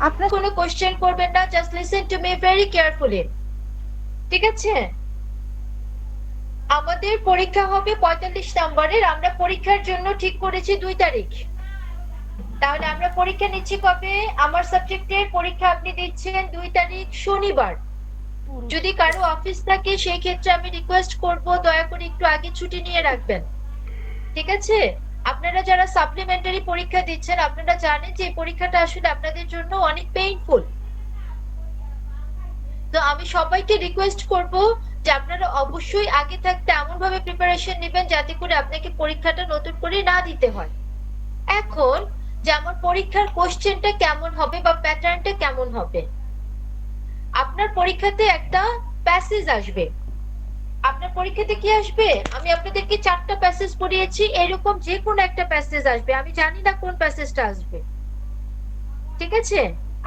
আপনার কোনো কোশ্চেন করবেন না, just listen to me very carefully. ঠিক আছে? আমাদের পরীক্ষা হবে 45 নম্বরের। আমরা পরীক্ষার জন্য ঠিক করেছি 2 তারিখ। তাহলে আমরা পরীক্ষা নিচ্ছি কবে? আমার সাবজেক্টের পরীক্ষা আপনি দিচ্ছেন 2 তারিখ শনিবার। যদি কারো অফিস থাকে সেই ক্ষেত্রে আমি রিকোয়েস্ট করব দয়া করে একটু আগে ছুটি নিয়ে রাখবেন। ঠিক আছে? আপনারা যারা সাপ্লিমেন্টারি পরীক্ষা দিচ্ছেন আপনারা জানেন যে এই পরীক্ষাটা আসলে আপনাদের জন্য অনেক পেইনফুল। তো আমি সবাইকে রিকোয়েস্ট করব যে আপনারা অবশ্যই আগে থাকতে এমন ভাবে প্রিপারেশন নেবেন যাতে করে আপনাকে পরীক্ষাটা নতুন করে না দিতে হয়। এখন যে আমার পরীক্ষার কোশ্চেনটা কেমন হবে বা প্যাটার্নটা কেমন হবে, আপনার পরীক্ষাতে একটা প্যাসেজ আসবে। আপনার পরীক্ষাতে কি আসবে? আমি আপনাদেরকে 4টা প্যাসেজ পড়িয়েছি, এরকম যে কোনো একটা প্যাসেজ আসবে। আমি জানি না কোন প্যাসেজটা আসবে। ঠিক আছে?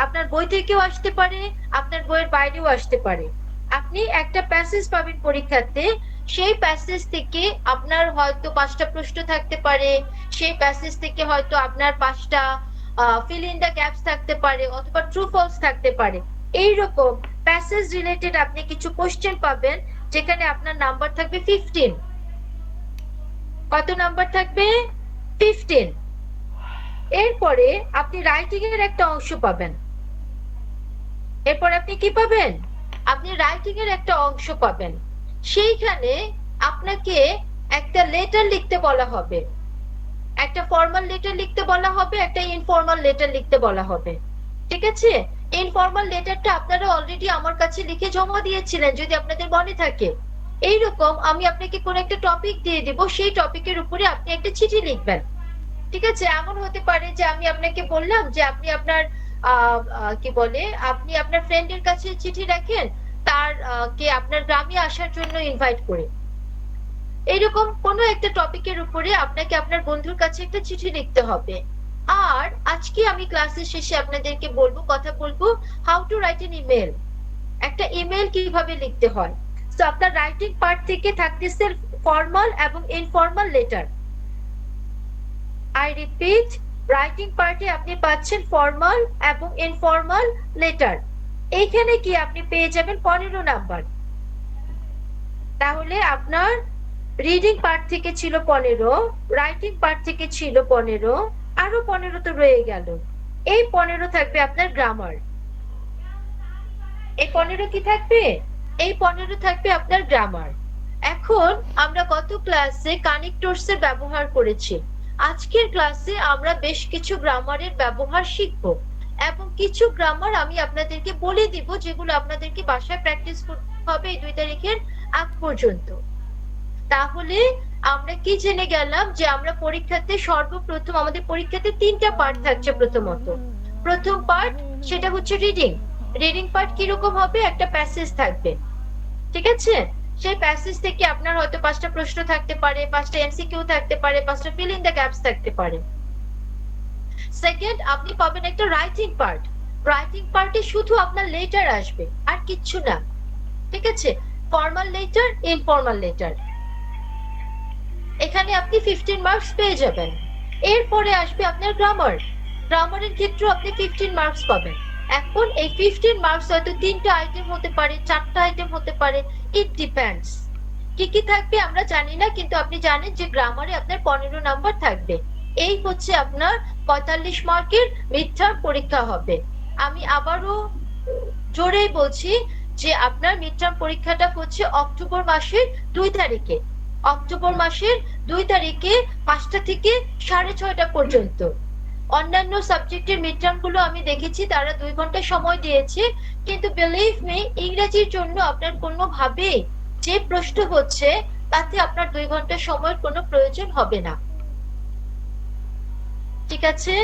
আপনার বই থেকেও আসতে পারে, আপনার বইয়ের বাইরেও আসতে পারে। আপনি একটা প্যাসেজ পাবেন পরীক্ষাতে, সেই প্যাসেজ থেকে আপনার হয়তো 5টা প্রশ্ন থাকতে পারে, সেই প্যাসেজ থেকে হয়তো আপনার 5টা ফিল ইন দ্য গ্যাপস থাকতে পারে অথবা ট্রু ফলস থাকতে পারে। এইরকম প্যাসেজ রিলেটেড আপনি কিছু কোশ্চেন পাবেন যেখানে আপনার নাম্বার থাকবে 15। কত নাম্বার থাকবে? 15। এরপরে আপনি রাইটিং এর একটা অংশ পাবেন। এরপর আপনি কি পাবেন? আপনি রাইটিং এর একটা অংশ পাবেন। সেইখানে আপনাকে একটা লেটার লিখতে বলা হবে। একটা ফর্মাল লেটার লিখতে বলা হবে, একটা ইনফর্মাল লেটার লিখতে বলা হবে। ঠিক আছে? ইনফর্মাল লেটারটা আপনারা অলরেডি আমার কাছে লিখে জমা দিয়েছিলেন যদি আপনাদের মনে থাকে। এইরকম আমি আপনাকে কোন একটা টপিক দিয়ে দিব, সেই টপিকের উপরে আপনি একটা চিঠি লিখবেন। ঠিক আছে? এমন হতে পারে যে আমি আপনাকে বললাম যে আপনি আপনার কি বলে আপনি আপনার ফ্রেন্ডের কাছে চিঠি রাখেন, তার কে আপনার গ্রামে আসার জন্য ইনভাইট করে। এইরকম কোনো একটা টপিকের উপরে আপনাকে আপনার বন্ধুর কাছে একটা চিঠি লিখতে হবে। আর আজকে আমি ক্লাসের শেষে আপনাদেরকে কথা বলবো how to write an email. একটা ইমেল কিভাবে লিখতে হয়। তো আপনার রাইটিং পার্ট থেকে থাকতেছে ফর্মাল এবং informal letter. I repeat, writing পার্টে আপনি পাচ্ছেন ফর্মাল এবং ইনফর্মাল লেটার। এইখানে কি আপনি পেয়ে যাবেন 15 নাম্বার। তাহলে আপনার রিডিং পার্ট থেকে ছিল 15, রাইটিং পার্ট থেকে ছিল 15, আরো 15 তো রয়ে গেল। এই 15 থাকবে আপনার গ্রামার। এই 15 কি থাকবে? এই 15 থাকবে আপনার গ্রামার। এখন আমরা গত ক্লাসে কানেক্টরস এর ব্যবহার করেছি। আজকের ক্লাসে আমরা বেশ কিছু গ্রামারের ব্যবহার শিখব এবং কিছু গ্রামার আমি আপনাদেরকে বলে দিব যেগুলো আপনাদেরকে বাসায় প্র্যাকটিস করতে হবে এই 2 তারিখের আগ পর্যন্ত। তাহলে আমরা কি জেনে গেলাম যে আমরা পরীক্ষাতে সর্বপ্রথম আমাদের পরীক্ষাতে 3টা পার্ট থাকছে। প্রথমত প্রথম পার্ট সেটা হচ্ছে রিডিং। রিডিং পার্ট কিরকম হবে? একটা প্যাসেজ থাকবে। ঠিক আছে? সেই প্যাসেজ থেকে আপনার হয়তো 5টা প্রশ্ন থাকতে পারে, 5টা এমসিকিউ থাকতে পারে, 5টা ফিল ইন দ্য গ্যাপস থাকতে পারে। সেকেন্ড, আপনি পাবেন একটা রাইটিং পার্ট। রাইটিং পার্টে শুধু আপনার লেটার আসবে আর কিচ্ছু না। ঠিক আছে? Formal letter, informal letter. এখানে আপনি 15 মার্কস পেয়ে যাবেন। এরপরে আসবে আপনার গ্রামার। গ্রামারের ক্ষেত্রে আপনি 15 মার্কস পাবেন। এখন এই 15 মার্কস হয়তো 3টা আইটেম হতে পারে, 4টা আইটেম হতে পারে, ইট ডিপেন্ডস। কি কি থাকবে আমরা জানি না, কিন্তু আপনি জানেন যে গ্রামারে আপনার 15 নাম্বার থাকবে। এই হচ্ছে আপনার 45 মার্কের মিডটার্ম পরীক্ষা হবে। আমি আবারও জোরেই বলছি যে আপনার মিডটার্ম পরীক্ষাটা হচ্ছে অক্টোবর মাসের 2 তারিখে। অক্টোবর মাসের 2 তারিখে 5টা থেকে 6:30 পর্যন্ত। অন্যান্য সাবজেক্টের মিডটার্ম গুলো আমি দেখেছি তারা 2 ঘন্টা সময় দিয়েছে, কিন্তু বিলিভ মি ইংরেজির জন্য আপনার কোনোভাবে যে প্রশ্ন হচ্ছে তাতে আপনার 2 ঘন্টা সময়ের কোনো প্রয়োজন হবে না। ঠিক আছে?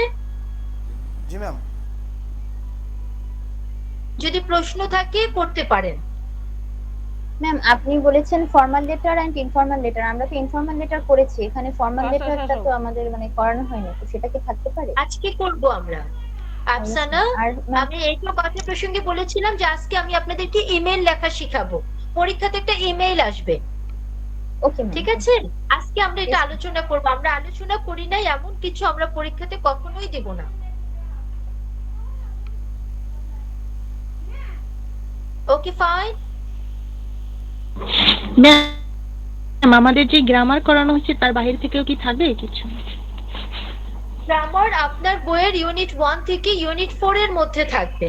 জি ম্যাম। যদি প্রশ্ন থাকে করতে পারেন। ম্যাম আপনি বলেছেন formal letter and informal letter, আমরা তো ইনফর্মাল লেটার করেছি, এখানে ফর্মাল লেটারটা তো আমাদের মানে করানো হয়নি, তো সেটা কি থাকতে পারে? আজকে করব আমরা। আফসানা, আর ম্যাম আমি এই তো কথা প্রসঙ্গে বলেছিলাম যে আজকে আমি আপনাদেরকে ইমেল লেখা শিখাবো। পরীক্ষাতে একটা ইমেল আসবে। Okay ma'am. ঠিক আছে? আজকে আমরা এটা আলোচনা করব। আমরা আলোচনা করি নাই এমন কিছু আমরা পরীক্ষাতে কখনোই দেব না। Okay fine. ম্যাম আমাদের যে গ্রামার করানো হচ্ছে তার বাইরে থেকেও কি থাকবে কিছু? গ্রামার আপনার বইয়ের ইউনিট 1 থেকে ইউনিট 4 এর মধ্যে থাকবে।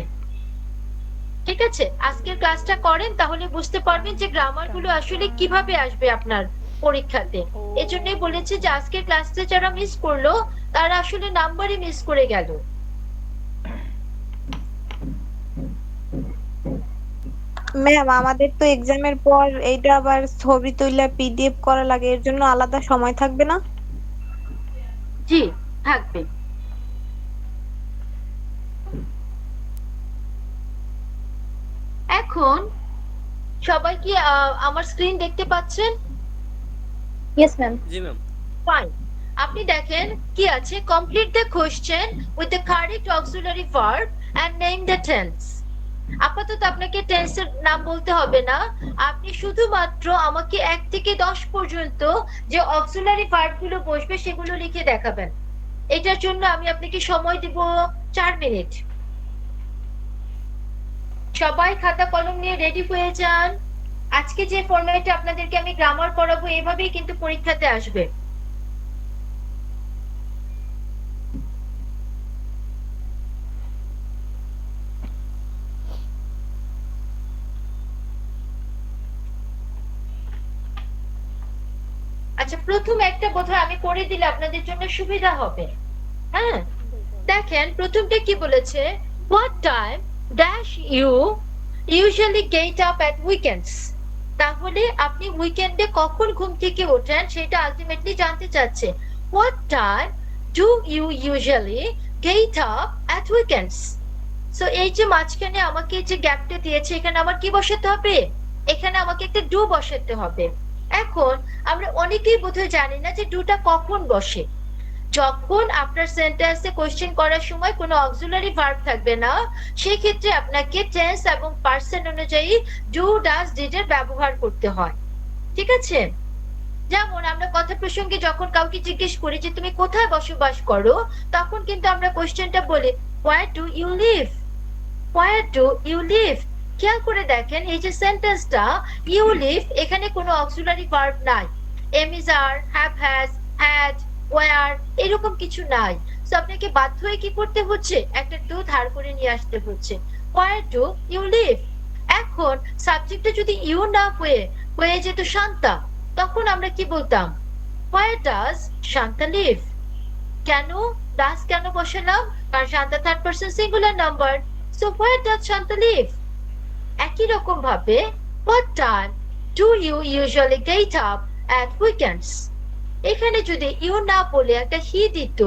ঠিক আছে, আজকের ক্লাসটা করেন তাহলে বুঝতে পারবেন যে গ্রামার গুলো আসলে কিভাবে আসবে আপনার পরীক্ষাতে। এজন্যই বলেছি যে আজকের ক্লাসটা যারা মিস করলো তারা আসলে নাম্বারই মিস করে গেল। ম্যাম আমাদের তো এক্সামের পর এইটা আবার ছবি তুলে পিডিএফ করা লাগে, এর জন্য আলাদা সময় থাকবে না? জি থাকবে। এখন সবাই কি আমার স্ক্রিন দেখতে পাচ্ছেন? Yes ma'am. জি ম্যাম। ফাইন। আপনি দেখেন কি আছে, complete the question with the correct auxiliary verb and name the tense. আপাতত আপনাকে টেন্সের নাম বলতে হবে না, আপনি শুধুমাত্র আমাকে 1 থেকে 10 পর্যন্ত যে অক্সিলারি ভার্ব গুলো বসবে সেগুলো লিখে দেখাবেন। এটার জন্য আমি আপনাকে সময় দিব 4 মিনিট। সবাই খাতা কলম নিয়ে রেডি হয়ে যান। আজকে যে ফরম্যাটে আপনাদেরকে আমি গ্রামার পড়াবো এভাবেই কিন্তু পরীক্ষাতে আসবে। আচ্ছা, প্রথম একটা বোধহয় আমি করে দিলে আপনাদের জন্য সুবিধা হবে। হ্যাঁ, দেখেন প্রথমটা কি বলেছে, what time dash you usually get up at weekends। তাহলে আপনি উইকেন্ডে কখন ঘুম থেকে ওঠেন সেটা আলটিমেটলি জানতে চাচ্ছে। what time do you usually get up at weekends। So এই যে মাঝখানে আমাকে যে গ্যাপটা দিয়েছে এখানে আমার কি বসাতে হবে, এখানে আমাকে একটা ডু বসাতে হবে। এখন আমরা অনেকেই বোধহয় জানি না যে ডুটা কখন বসে। যখন আপনার সেন্টেন্সে কোশ্চেন করার সময় কোনো অক্সিলারি ভার্ব থাকবে না, সেই ক্ষেত্রে আপনাকে টেন্স এবং পারসন অনুযায়ী ডু ডাজ ডিড এর ব্যবহার করতে হয়। ঠিক আছে, যেমন আমরা কথা প্রসঙ্গে যখন কাউকে জিজ্ঞেস করি যে তুমি কোথায় বসবাস করো, তখন কিন্তু আমরা কোশ্চেনটা বলি where do you live, where do you live। খেয়াল করে দেখেন এই যে সেন্টেন্সটা ইউ লিভ, এখানে কোনো অক্সিলারি ভার্ব নাই, am is are, have has, had, were এরকম কিছু নাই। সো আপনাকে বাধ্য হয়ে কি করতে হচ্ছে, একটা ডু ধার করে নিয়ে আসতে হচ্ছে। where do you live। এখন সাবজেক্টটা যদি ইউ না হয়ে যেত শান্তা, তখন আমরা কি বলতাম, where does শান্তা live। কেন ডাস কেন বসালাম, কারণ Shanta third person singular number. So where does Shanta live। একই রকম ভাবে what time do you usually get up at weekends। এখানে যদি ইউ না বলে একটা হি দিত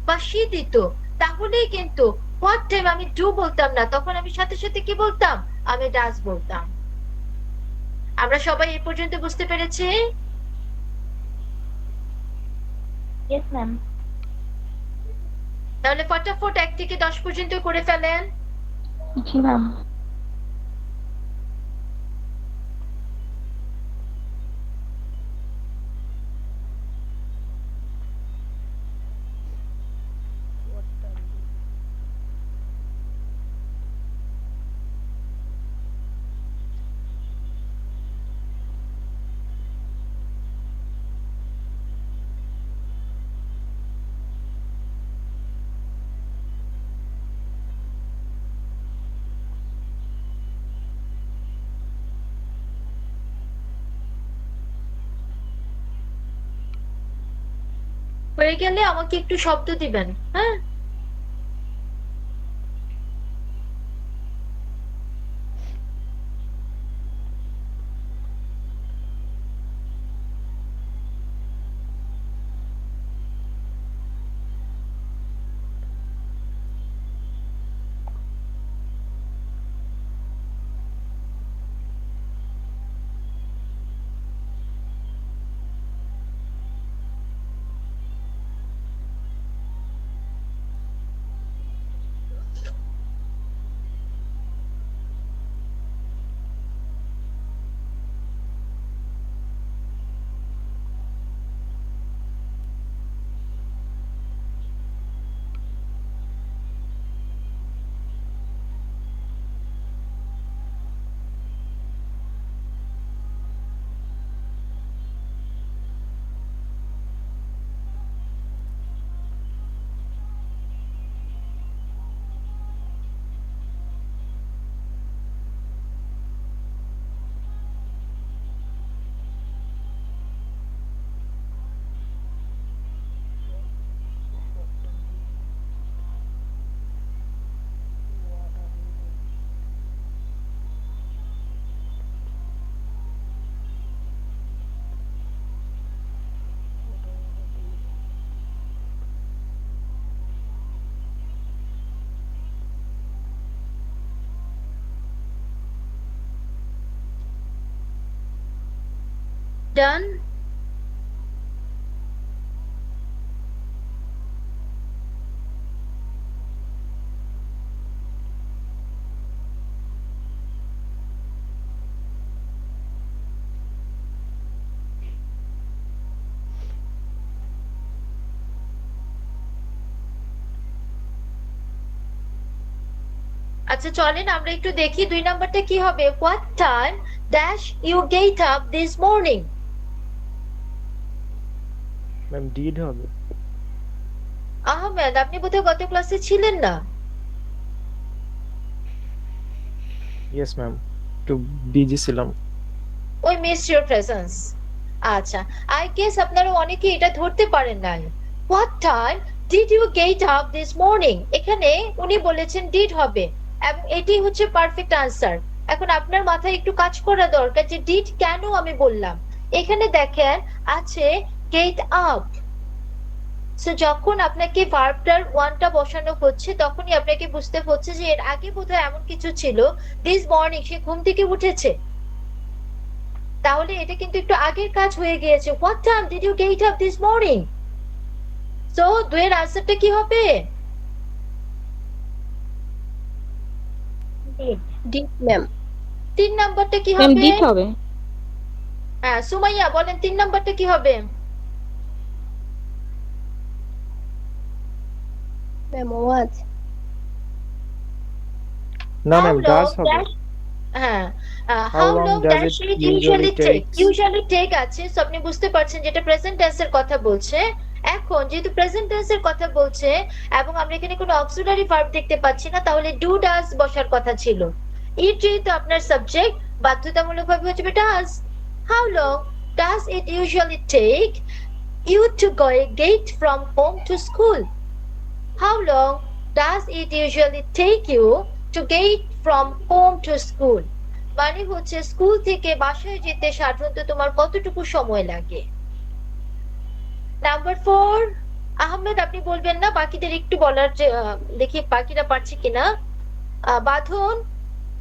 বা শি দিত, তাহলেই কিন্তু what time আমি ডু বলতাম না, তখন আমি সাথে সাথে কি বলতাম, আমি ডাস বলতাম। আমরা সবাই এই পর্যন্ত বুঝতে পেরেছি? Yes ma'am. তাহলে ফটাফট 1 থেকে 10 পর্যন্ত করে ফেলেন। জি ম্যাম। হয়ে গেলে আমাকে একটু শব্দ দিবেন। হ্যাঁ, ডান? আচ্ছা চলেন আমরা একটু দেখি 2 নাম্বারটা কি হবে। What time dash you get up this morning? Ma'am did হবে। আহমেদ, আপনি বোধহয় গত ক্লাসে ছিলেন না। ইয়েস ম্যাম, একটু বিজি ছিলাম। ওই মিস ইউর প্রেজেন্স। আচ্ছা, আই গেস আপনারা অনেকে এটা ধরতে পারেন নাই। What time did you get up this morning? এখানে উনি বলেছেন ডিড হবে এবং এটি হচ্ছে পারফেক্ট আনসার। এখন আপনার মাথায় একটু কাজ করা দরকার যে ডিড কেন আমি বললাম। এখানে দেখেন আছে গেট আপ। সো যখন আপনাকে ভার্বটার ওয়ানটা বসানো হচ্ছে তখনই আপনাকে বুঝতে হচ্ছে যে এর আগে বোধহয় এমন কিছু ছিল দিস মর্নিং সে ঘুম থেকে উঠেছে, তাহলে এটা কিন্তু একটু আগের কাজ হয়ে গিয়েছে। What time did you get up this morning? So দুয়ের আনসারটা কি হবে? Did ma'am. 3 নাম্বারটা কি ম্যাম হবে? ডিড হবে। হ্যাঁ সুমাইয়া বলেন 3 নাম্বারটা কি হবে? ম্যাম ওয়াজ। না How ম্যাম long ডাজ হবে। dash- হ্যাঁ How how long long does dash it it usually usually take? takes? Usually take আছে, সো আপনি বুঝতে পারছেন যেটা প্রেজেন্ট টেন্সের কথা বলছে। এখন যেহেতু প্রেজেন্ট টেন্সের কথা বলছে এবং আমরা এখানে কোনো অক্সিলারি ভার্ব দেখতে পাচ্ছি না, তাহলে ডু ডাজ বসার কথা ছিল। ইট যেহেতু আপনার সাবজেক্ট, বাধ্যতামূলকভাবে হচ্ছে does. How long does it usually take you to get from home to school? How long does it usually take you to get from home to school? মানে হচ্ছে স্কুল থেকে বাসায় যেতে সাধারণত তোমার কতটুকু সময় লাগে। নাম্বার 4 আহমেদ আপনি বলবেন না, বাকিদের একটু বলার দেখি বাকিরা পারছে কিনা। বাঁধন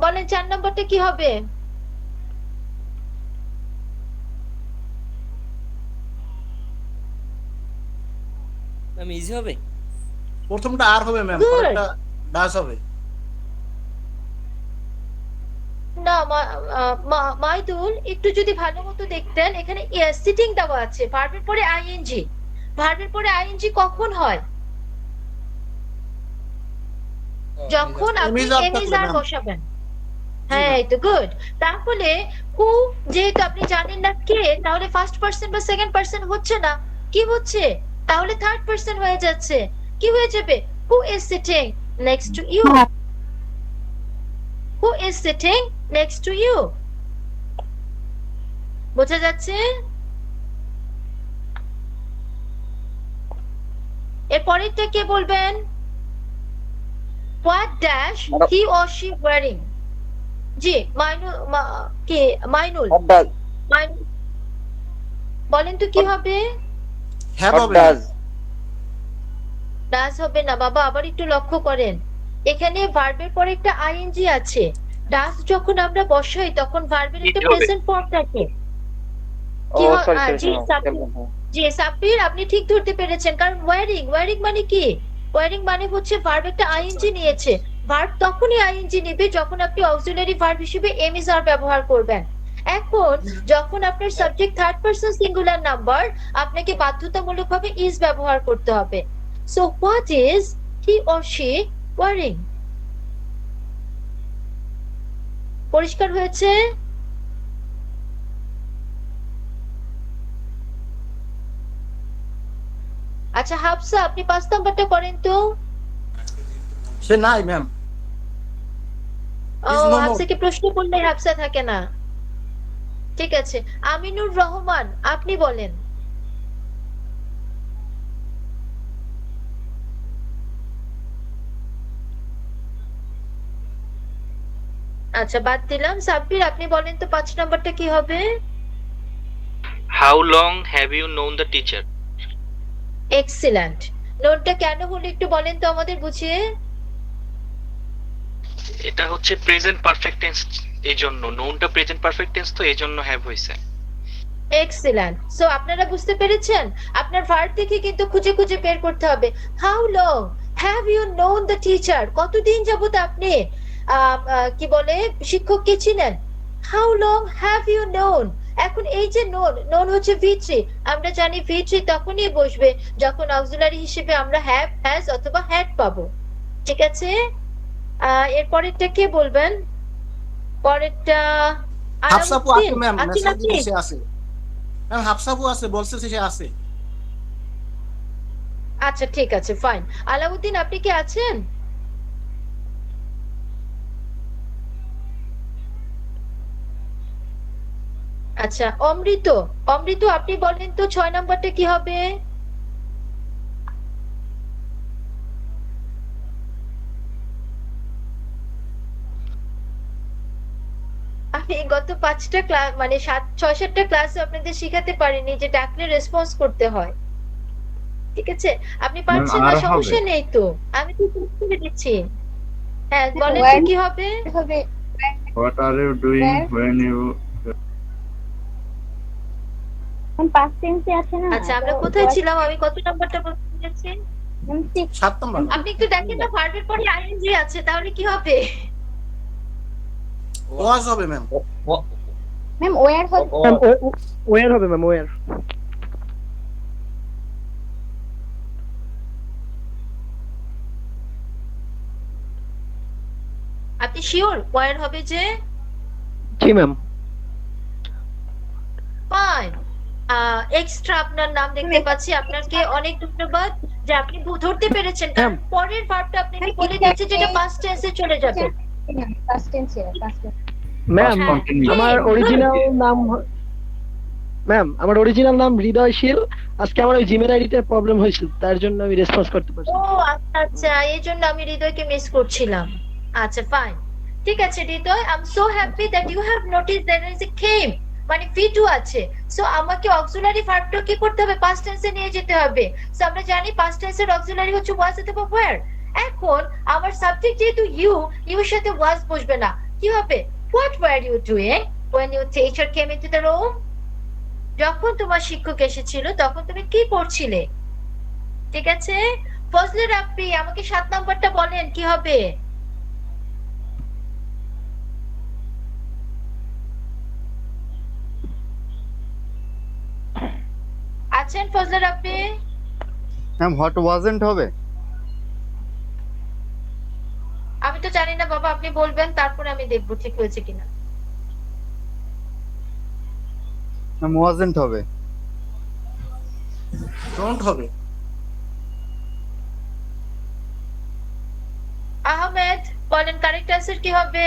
বলেন 4 নাম্বারটা কি হবে? ম্যাম ইজি হবে। প্রথমটা আর হবে ম্যাম, Good. পরেরটা ডাস হবে। না মাইদুল একটু যদি ভালো মতো দেখতেন, এখানে সিটিং দেওয়া আছে, ভার্বের পরে আইএনজি। ভার্বের পরে আইএনজি কখন হয়? যখন আপনি Emis are এমিজ থাকলে, আর ma'am। বসাবেন। হ্যাঁ এই তো গুড। তাহলে হু যেহেতু আপনি জানেন না কে, তাহলে ফার্স্ট পারসন বা সেকেন্ড পারসন হচ্ছে না, কি হচ্ছে? তাহলে থার্ড পারসন হয়ে যাচ্ছে। কি হয়ে যাবে? Who is sitting next to you? Who is sitting next to you? বোঝা যাচ্ছে? এর পরেরটা কে বলবেন? What dash he or she wearing? জি মাইনুল কে মাইনুল বলেন তো কি হবে? হ্যাভ হবে। ডাজ হবে না বাবা, আবার একটু লক্ষ্য করেন, এখানে ভার্বের পরে একটা আইএনজি আছে। ডাজ যখন আমরা বসাই তখন ভার্বের একটা প্রেজেন্ট ফর্ম থাকে। কি জি সাব্বির আপনি ঠিক ধরতে পেরেছেন, কারণ ওয়্যারিং মানে কি? ওয়্যারিং মানে হচ্ছে ভার্ব একটা আইএনজি নিয়েছে। ভার্ব তখনই আইএনজি নেবে যখন আপনি অক্সিলারি ভার্ব হিসেবে এম ইজ আর ব্যবহার করবেন। এখন যখন আপনার subject third person singular number, আপনাকে বাধ্যতামূলকভাবে ইজ ব্যবহার করতে হবে। So what is he or she wearing? পরিষ্কার হয়েছে? আচ্ছা হাফসা আপনি 5 নাম্বারটা করেন তো। সে নাই ম্যাম। ও Is no more. হাফসাকে প্রশ্ন করলে হাফসা থাকে না। ঠিক আছে, আমিনুর রহমান আপনি বলেন। আচ্ছা বাদ দিলাম। সাব্বির আপনি বলেন তো 5 নাম্বারটা কি হবে? How long have you known the teacher? Excellent. নোটটা কেন হলো একটু বলেন তো আমাদের বুঝিয়ে। এটা হচ্ছে প্রেজেন্ট পারফেক্ট টেন্স, এই জন্য নোনটা প্রেজেন্ট পারফেক্ট টেন্স, তো এই জন্য হ্যাভ হইছে। এক্সিলেন্ট। সো আপনারা বুঝতে পেরেছেন, আপনার ভার্ব থেকে কিন্তু খুঁজে খুঁজে বের করতে হবে। How long have you known the teacher, কতদিন যাবত আপনি কি বলে শিক্ষককে চিনেন? How long have you known. এখন এই যে নোন, নোন হচ্ছে V3, আমরা জানি V3 তখনই বসবে যখন অক্সিলারি হিসেবে আমরা হ্যাভ, হ্যাজ অথবা হ্যাড পাবো। ঠিক আছে, এর পরেরটা কে বলবেন? পরেরটা হাফসাপু আছে ম্যাম, আলাউদ্দিন, মেসেজ আপনি? দিছে আছে ম্যাম, হাফসাপু আছে, বলছে সে আছে। আচ্ছা ঠিক আছে, ফাইন। আলাউদ্দিন, আপনি কি আছেন? আচ্ছা, অমৃত, অমৃত আপনি বলেন তো 6 নাম্বারটা কি হবে? আমি গত 5টা ক্লাস মানে 6-7টা ক্লাসে আপনাদের শিখাতে পারিনি যে ডাকলে রেসপন্স করতে হয়। ঠিক আছে, আপনি পারছেন না, সমস্যা নেই তো, আমি তো করে দিচ্ছি। হ্যাঁ বলেন তো কি হবে? হবে What are you doing Where? when you past টেন্সে আছে না? আচ্ছা, আমরা কোথায় ছিলাম? আমি কত নাম্বারটা বলতে পেরেছি? 7 নাম্বার। আপনি একটু দেখেন না, ভার্বের পরে আইএনজি আছে, তাহলে কি হবে? ওয়াজ হবে ম্যাম। ম্যাম ওয়্যার হবে। ওয়ার হবে ম্যাম, ওয়ার। আপনি শিওর ওয়্যার হবে যে? জি ম্যাম। ফাইন। এক্সট্রা আপনার নাম দেখতে পাচ্ছি, আপনাকে অনেক ধন্যবাদ যে আপনি ধরতে পেরেছেন, কারণ পরের ভার্বটা আপনাকে বলে দিচ্ছে যেটা পাস্ট টেন্সে চলে যাবে। পাস্ট টেন্সে, পাস্ট টেন্স। Ma'am continue? আমার অরিজিনাল নাম ম্যাম, আমার অরিজিনাল নাম হৃদয়শীল। আজকে আমার ওই জিমেল আইডিতে প্রবলেম হয়েছিল, তার জন্য আমি রেসপন্স করতে পারছি। ও আচ্ছা আচ্ছা, এই জন্য আমি হৃদয়কে মিস করছিলাম। আচ্ছা ফাইন, ঠিক আছে Hriday, I am so happy that you have noticed that is a came, মানে V2 আছে। সো আমাকে অক্সিলারি ভার্বটা কি করতে হবে? পাস্ট টেন্সে নিয়ে যেতে হবে। সো আমরা জানি পাস্ট টেন্সের অক্সিলারি হচ্ছে ওয়াজ অথবা ওয়্যার। এখন আমার সাবজেক্ট যেহেতু ইউ, ইউ এর সাথে ওয়াজ বসবে না, কি হবে? What were you doing when your teacher came into the room? যখন তোমার শিক্ষক এসেছিল তখন তুমি কি করছিলে? ঠিক আছে, ফজলে রাব্বি আমাকে 7 নাম্বারটা বলেন কি হবে? আছেন ফজলে রাব্বি? ম্যাম হোয়াট ওয়াজন্ট হবে? আমি তো জানি না বাবা, আপনি বলবেন তারপরে আমি দেখবো ঠিক হয়েছে কিনা। ম্যাম ওয়াজন্ট হবে। ডোন্ট হবে। আহমেদ বলেন কারেক্ট অ্যান্সার কি হবে?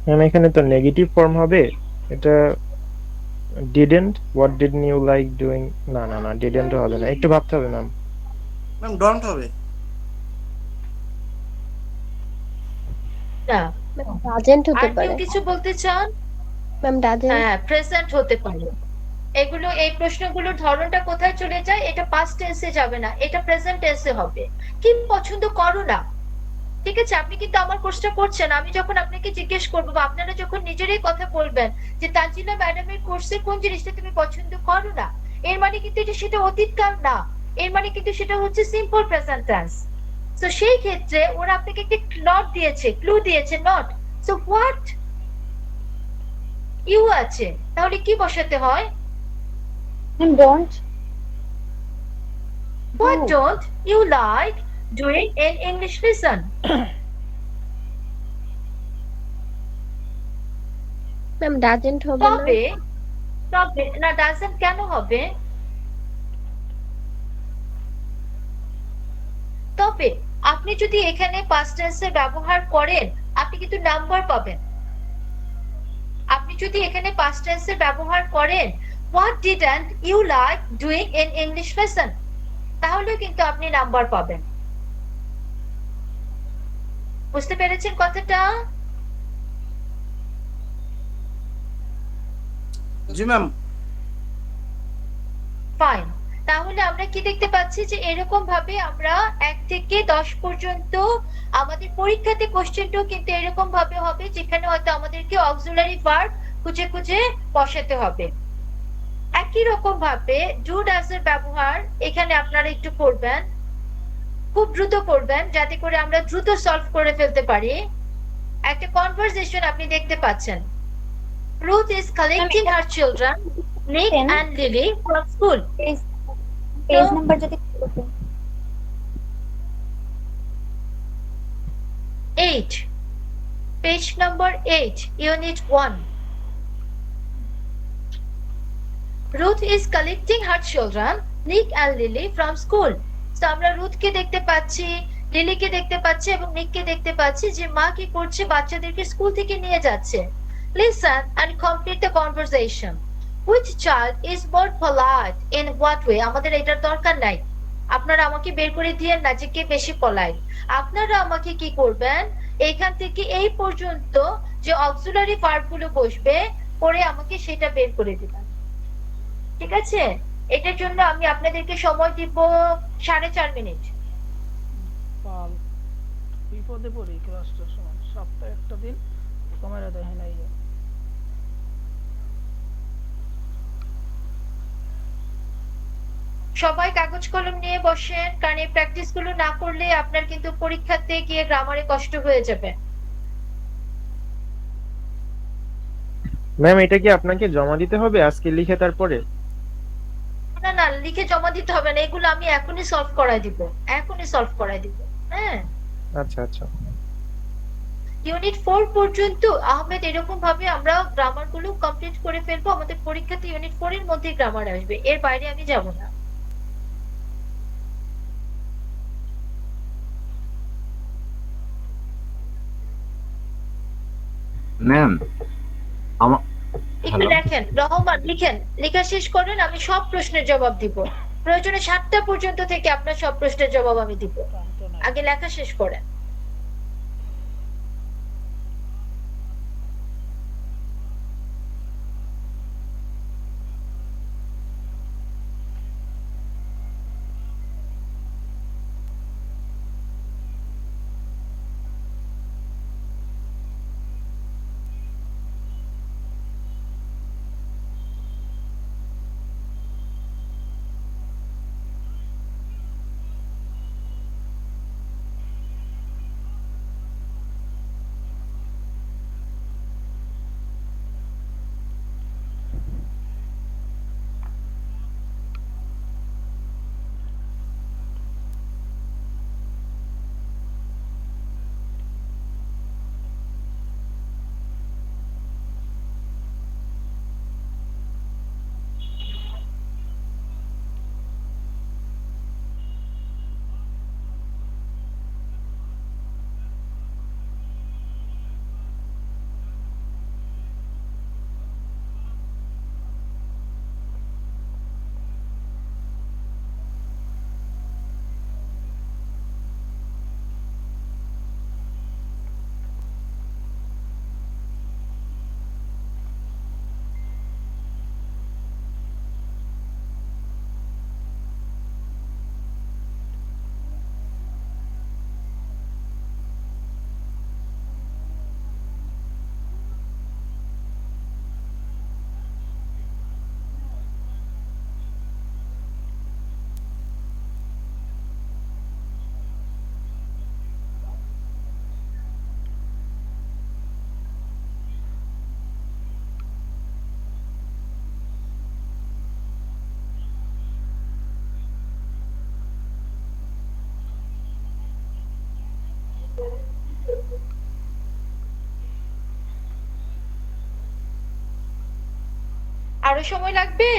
ম্যাম এখানে তো নেগেটিভ ফর্ম হবে, এটা didn't, what didn't you like doing, না না না ডিডন্ট হবে না, একটু ভাবতে হবে ম্যাম। ম্যাম ডোন্ট হবে। না, ডাজেন্ট হতে আর কেউ পারে কিছু বলতে চান? Ma'am, doesn't. হ্যাঁ, প্রেজেন্ট হতে পারে। এগুলো, এই প্রশ্নগুলোর ধরনটা কোথায় চলে যায়? এটা পাস্ট টেন্সে যাবে না, এটা প্রেজেন্ট টেন্সে হবে। কি পছন্দ করো না, ঠিক আছে? আপনি কিন্তু আমার কোর্সটা করছেন, আমি যখন আপনাকে জিজ্ঞেস করবো বা আপনারা যখন নিজেরাই কথা বলবেন যে তানজিলা ম্যাডামের কোর্সে কোন জিনিসটা তুমি পছন্দ করো না, এর মানে কিন্তু এটা সেটা অতীতকাল না, এর মানে কিন্তু সেটা হচ্ছে সিম্পল প্রেজেন্ট টেন্স। তো সেই ক্ষেত্রে ওরা আপনাকে একটা নট দিয়েছে, ক্লু দিয়েছে, নট। সো হোয়াট ইউ আছে, তাহলে কি বসাতে হয়? Don't. What don't you like doing in English lesson? Ma'am, doesn't হবে না। তবে তবে না, ডাজন্ট কেন হবে? তবে আপনি যদি এখানে পাস্ট টেন্সের ব্যবহার করেন, আপনি কিন্তু নাম্বার পাবেন। আপনি যদি এখানে পাস্ট টেন্সের ব্যবহার করেন, what didn't you like doing in English lesson, তাহলেও কিন্তু আপনি নাম্বার পাবেন। বুঝতে পেরেছেন কথাটা? জি ম্যাম। ফাইন, তাহলে আমরা কি দেখতে পাচ্ছি যে এরকম ভাবে আমরা 1 থেকে 10 পর্যন্ত আমাদের পরীক্ষাতে কোশ্চেনটাও কিন্তু এরকম ভাবে হবে, যেখানে হয়তো আমাদেরকে অক্সিলারি ভার্ব খুঁজে খুঁজে বসাতে হবে। একই রকম ভাবে ডু ডাজ এর ব্যবহার এখানে আপনারা একটু করবেন, খুব দ্রুত করবেন যাতে করে আমরা দ্রুত সলভ করে ফেলতে পারি। একটা কনভারসেশন আপনি দেখতে পাচ্ছেন। Ruth is collecting her children, Nick and Lily, from school. Page number যদি 8. Page number 8, Unit 1. Ruth is collecting her children, Nick and Lily, from school. So আমরা রুথকে দেখতে পাচ্ছি, লিলিকে দেখতে পাচ্ছি এবং নিককে দেখতে পাচ্ছি যে মা কি করছে, বাচ্চাদেরকে স্কুল থেকে নিয়ে যাচ্ছে। Listen and complete the conversation. Which child is more polite? In what way? আমাদের এটার দরকার নাই, আপনারা আমাকে বের করে দিয়েন না যে কে বেশি পলাইট। আপনারা আমাকে কি করবেন, এইখান থেকে এই পর্যন্ত যে অক্সিলারি ভার্ব গুলো বসবে পরে আমাকে সেটা বের করে দিবেন, ঠিক আছে? এটার জন্য আমি আপনাদেরকে সময় দিব 4.5 মিনিট। বিপদে পড়ি ক্লাসটার সময়, সপ্তাহে একটা দিন ক্যামেরা দেখে নাই। সবাই কাগজ কলম নিয়ে বসেন, কারণ এই প্র্যাকটিস গুলো না করলে আপনার কিন্তু পরীক্ষাতে গিয়ে গ্রামারে কষ্ট হয়ে যাবে। ম্যাম এটা কি আপনাকে জমা দিতে হবে আজকে লিখে তারপরে? না না, লিখে জমা দিতে হবে না, এগুলো আমি এখনই সলভ করাই দিব, এখনই সলভ করাই দিব। হ্যাঁ আচ্ছা আচ্ছা। ইউনিট 4 পর্যন্ত আহমেদ এরকম ভাবে আমরা গ্রামার গুলো কমপ্লিট করে ফেলবো। আমাদের পরীক্ষাতে ইউনিট 4 এর মধ্যে গ্রামার আসবে, এর বাইরে আমি যাব না। ম্যাম একটু দেখেন, রহমান লিখেন, লেখা শেষ করেন, আমি সব প্রশ্নের জবাব দিব। প্রয়োজনে 7টা পর্যন্ত থেকে আপনার সব প্রশ্নের জবাব আমি দিব, আগে লেখা শেষ করেন। আরো সময় লাগবে?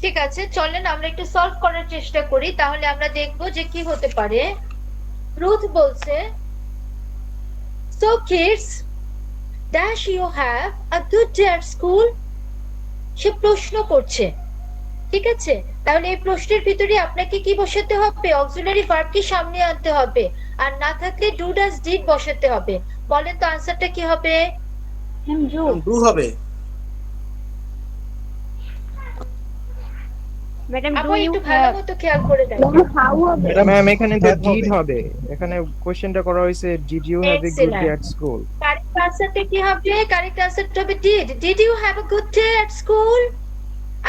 ঠিক আছে, চলেন আমরা একটু সলভ করার চেষ্টা করি, তাহলে আমরা দেখব যে কি হতে পারে। রুথ বলছে So kids, dash you have a good day at school? সে প্রশ্ন করছে, ঠিক আছে? তাহলে এই প্রশ্নের ভিতরে আপনাকে কি বসাতে হবে? অক্সিলারি ভার্ব কি সামনে আনতে হবে, আর না থাকলে ডু ডাজ ডিড বসাতে হবে। বলেন তো আনসারটা কি হবে? ম্যাম ডু ডু হবে। ম্যাডাম আপু ডু ইউ একটু ভালো মতো খেয়াল করে দেখেন। হাউ হবে ম্যাম এখানে তো Have ডিড হবে। হবে, এখানে কোশ্চেনটা করা হয়েছে did you have a good day Excellent. At school. Correct আনসারটা কি হবে? কারেক্ট আনসারটা হবে did. Did you have a good day at school?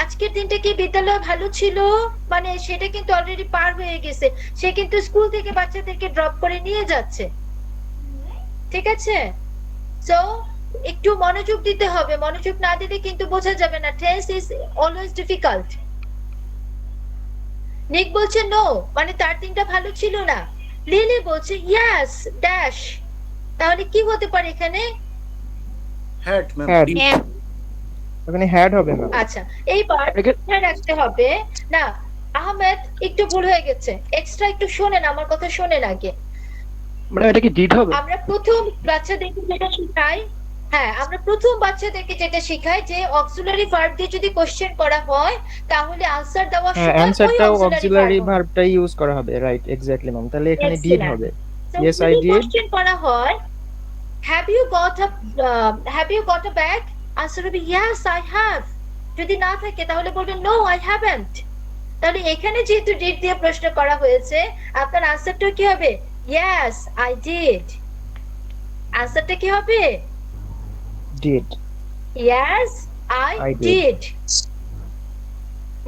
আজকের দিনটা কি বিদ্যালয়ে ভালো ছিল? মানে সেটা কিন্তু অলরেডি পার হয়ে গেছে, সে কিন্তু স্কুল থেকে বাচ্চাদেরকে ড্রপ করে নিয়ে যাচ্ছে, ঠিক আছে? সো একটু মনোযোগ দিতে হবে, মনোযোগ না দিলে কিন্তু বোঝা যাবে না। Tense is always difficult. নিক বলছে নো, মানে তার দিনটা ভালো ছিল না। লিলি বলছে ইয়েস ড্যাশ, তাহলে কি হতে পারে এখানে? Had ma'am. হ্যাড, এখানে হ্যাড হবে ম্যাম। আচ্ছা, এইবার মাথায় রাখতে হবে না। আহমেদ একটু ভুল হয়ে গেছে, এক্সট্রা একটু শোনেন, আমার কথা শোনেন আগে। মানে এটা কি ডিড হবে? আমরা প্রথম বাচ্চাদেরকে যেটা শেখাই, হ্যাঁ আমরা প্রথম বাচ্চাদেরকে যেটা শেখাই যে অক্সিলারি ভার্ব দিয়ে যদি কোশ্চেন করা হয় তাহলে আনসার দেওয়ার হ্যাঁ, সময় ওই অ্যানসারটাও auxiliary অক্সিলারি verb হবে। ভার্বটাই ইউজ করা হবে, রাইট, এক্স্যাক্টলি ম্যাম। তাহলে এখানে ডিড Excellent. হবে। So, Yes, I যদি did. কোশ্চেন করা হয় have you got a bag, answer হবে ইয়েস আই হ্যাভ। যদি না থাকে তাহলে বলবেন নো আই হ্যাভেন্ট। তাহলে এখানে যেহেতু ডিড দিয়ে প্রশ্ন করা হয়েছে, আপনার আনসারটা কি হবে? Yes I did. আনসারটা কি হবে? Did. Yes I I did. Did.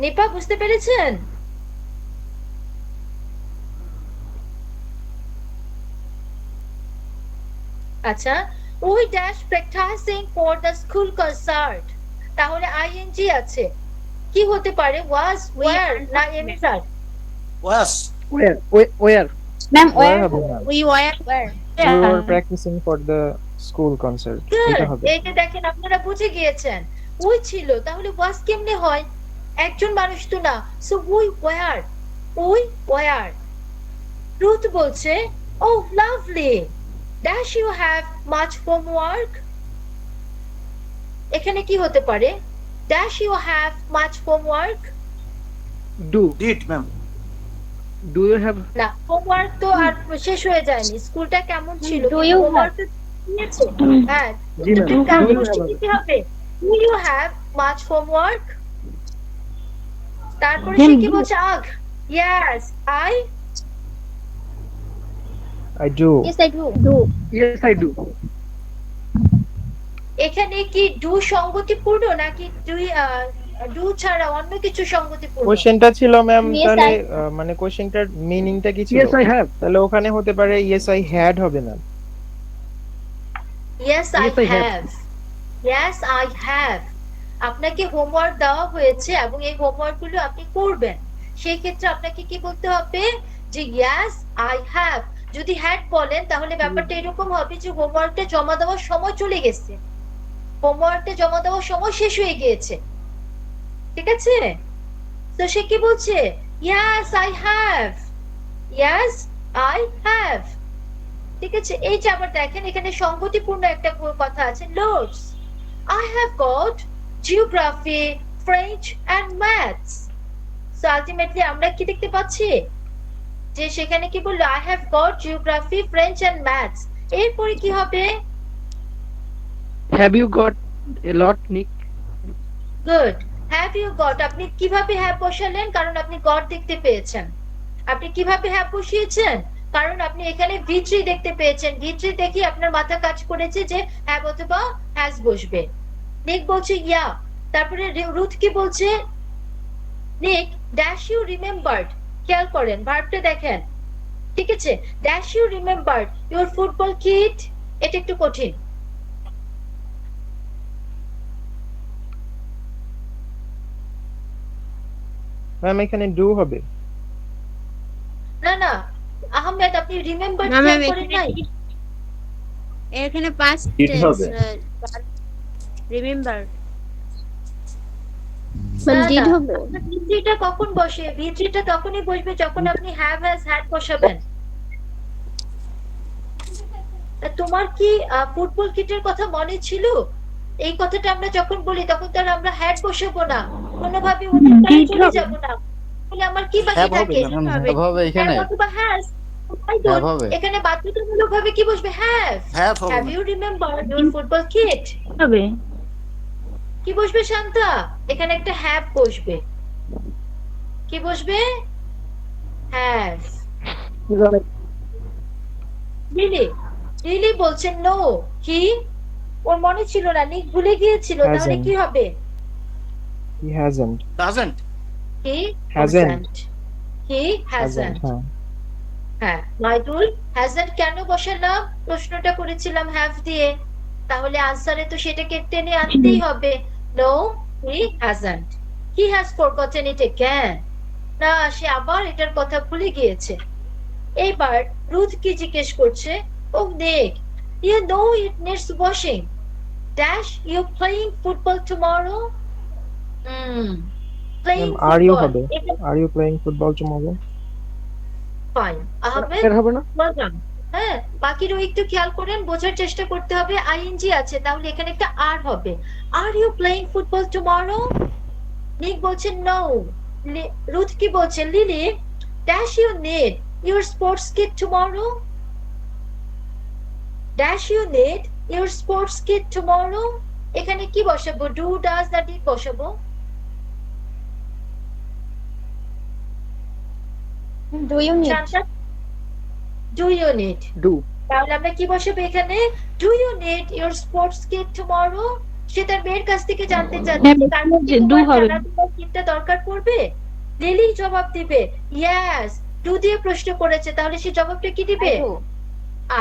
Nipa বুঝতে পেরেছেন? আচ্ছা, we dash practicing for the school concert, তাহলে আইএনজি আছে, কি হতে পারে? ওয়াজ, ওয়্যার না এমসার? Was. Were ma'am Where were হবে ma'am? We were You were practicing for the school concert. এটা হবে। এই যে দেখেন আপনারা বুঝে গিয়েছেন, উই ছিল, তাহলে ওয়াজ কেমনে হয়? একজন মানুষ তো না। So we were. রুথ বলছে oh lovely dash you have much homework. এখানে কি হতে পারে? Dash you have much homework do did ma'am. Do you have না, হোমওয়ার্ক তো আর শেষ হয়ে যায়নি। স্কুলটা কেমন ছিল? Do you হোমওয়ার্ক নিয়েছে? হ্যাঁ, জি ম্যাম, উত্তরটা do you কোশ্চেন have- কি হবে? Do you have much homework? তারপরে সে কি বলছে? আগ, yes I I do. Yes I do yes I do. এখানে কি ডু সঙ্গতিপূর্ণ নাকি ডু ছাড়া অন্য কিছু সঙ্গতিপূর্ণ? কোশ্চেনটা ছিল ম্যাম, Yes, তাহলে I- মানে কোশ্চেনটার মিনিংটা কি ছিল? Yes I have. তাহলে ওখানে হতে পারে ইয়েস আই হ্যাড হবে ma'am. Yes I Yes, I have. have. Yes I have. আপনাকে হোমওয়ার্ক দেওয়া হয়েছে এবং এই হোমওয়ার্ক গুলো আপনি করবেন। সেই ক্ষেত্রে আপনাকে কি বলতে হবে? যে yes I have। যদি হ্যাড বলেন তাহলে ব্যাপারটা এরকম হবে যে হোমওয়ার্কটা জমা দেওয়ার সময় চলে গেছে, হোমওয়ার্কটা জমা দেওয়ার সময় শেষ হয়ে গিয়েছে, ঠিক আছে? তো সে কি বলছে? yes I have, yes I have, ঠিক আছে? এই যে আবার দেখেন এখানে সংগতিপূর্ণ একটা কথা আছে, loads. I have got geography, French and maths. So ultimately আমরা কি দেখতে পাচ্ছি? যে সেখানে কি বললো? I have got geography, French and maths. এরপরে কি হবে? হ্যাভ ইউ গট এ লট নিক? গুড। হ্যাভ ইউ গট, আপনি কিভাবে হ্যাভ বসালেন? কারণ আপনি গট দেখতে পেয়েছেন। আপনি কিভাবে হ্যাভ বসিয়েছেন? কারণ আপনি এখানে V3 দেখতে পেয়েছেন। V3 দেখি আপনার মাথা কাজ করেছে যে হ্যাভ অথবা হ্যাজ বসবে। নিক বলছে ইয়া। তারপরে রুথ কি বলছে? নিক ড্যাশ ইউ রিমেম্বার্ড, খেয়াল করেন ভার্বটা দেখেন, ঠিক আছে? Dash you remembered your football kit. এটা একটু কঠিন। ম্যাম এখানে ডু হবে। না না আহমেদ, আপনি রিমেম্বার না, খেয়াল ma'am, করেন নাই? এখানে পাস্ট Did হবে। রিমেম্বার না, ডিড না। হবে আপনার V3টা কখন বসে? V3টা তখনই বসবে যখন আপনি হ্যাভ হ্যাজ হ্যাড বসাবেন। তা তোমার কি ফুটবল কিটের কথা মনে ছিল? এই কথাটা আমরা যখন বলি তখন তো আর আমরা হ্যাড বসাবো না, কোনোভাবে ওদের দ্বারা did চলে হবে। যাব না। তাহলে আমার কি বাকি হ্যাভ হবে থাকে? ম্যাম, হ্যাভ হবে এখানে, হ্যাভ অথবা হ্যাজ। I don't. হ্যাভ হবে। এখানে বাধ্যতামূলক ভাবে কি বসবে? হ্যাভ। হ্যাভ হবে have ma'am. You remember your football kit? হবে। কি বসবে শান্তা? এখানে একটা হ্যাভ বসবে। কি বসবে? হ্যাভ। লিলি, লিলি বলছে নো। কি? ওর মনে ছিল না, নিক ভুলে গিয়েছিল, তাহলে Hasn't. কি হবে? He hasn't. Doesn't. He Hasn't. He hasn't. হ্যাঁ। হ্যাঁ, মাইদুল হ্যাজন্ট কেন বসালাম? প্রশ্নটা করেছিলাম হ্যাভ দিয়ে, তাহলে আনসারে তো সেটাকে টেনে আনতেই হবে। No, he hasn't. He has forgotten it again. না, সে আবার এটার কথা ভুলে গিয়েছে। এইবার রুথ কি জিজ্ঞেস করছে? Oh Nick, you know it needs washing. Dash you playing football tomorrow? Playing Ma'am, are you football. হবে? Are you playing football tomorrow? Fine. Ahmed, এর হবে না? ওয়েলকাম। হ্যাঁ, বাকি রো একটু খেয়াল করেন, বোঝার চেষ্টা করতে হবে। আইএনজি আছে, তাহলে এখানে একটা আর হবে। Are you playing football tomorrow? Nick বলছে নো। রুথ কি বলছে? Lily, dash you need your sports kit tomorrow? Dash you need your sports kit tomorrow? এখানে কি বসাবো? ডু, ডাজ না ডিড বসাবো? Do you need? Do you need. Do. তাহলে আমরা কি বসাবো এখানে? Do you need your sports kit tomorrow? সে তার মেয়ের কাছ থেকে জানতে চাচ্ছে হ্যাঁ, যে তার কি do তোমার হবে। খেলাধুলার কিটটা দরকার পড়বে? লিলি জবাব দিবে ইয়েস। ডু দিয়ে প্রশ্ন করেছে, তাহলে সে জবাবটা কি দিবে?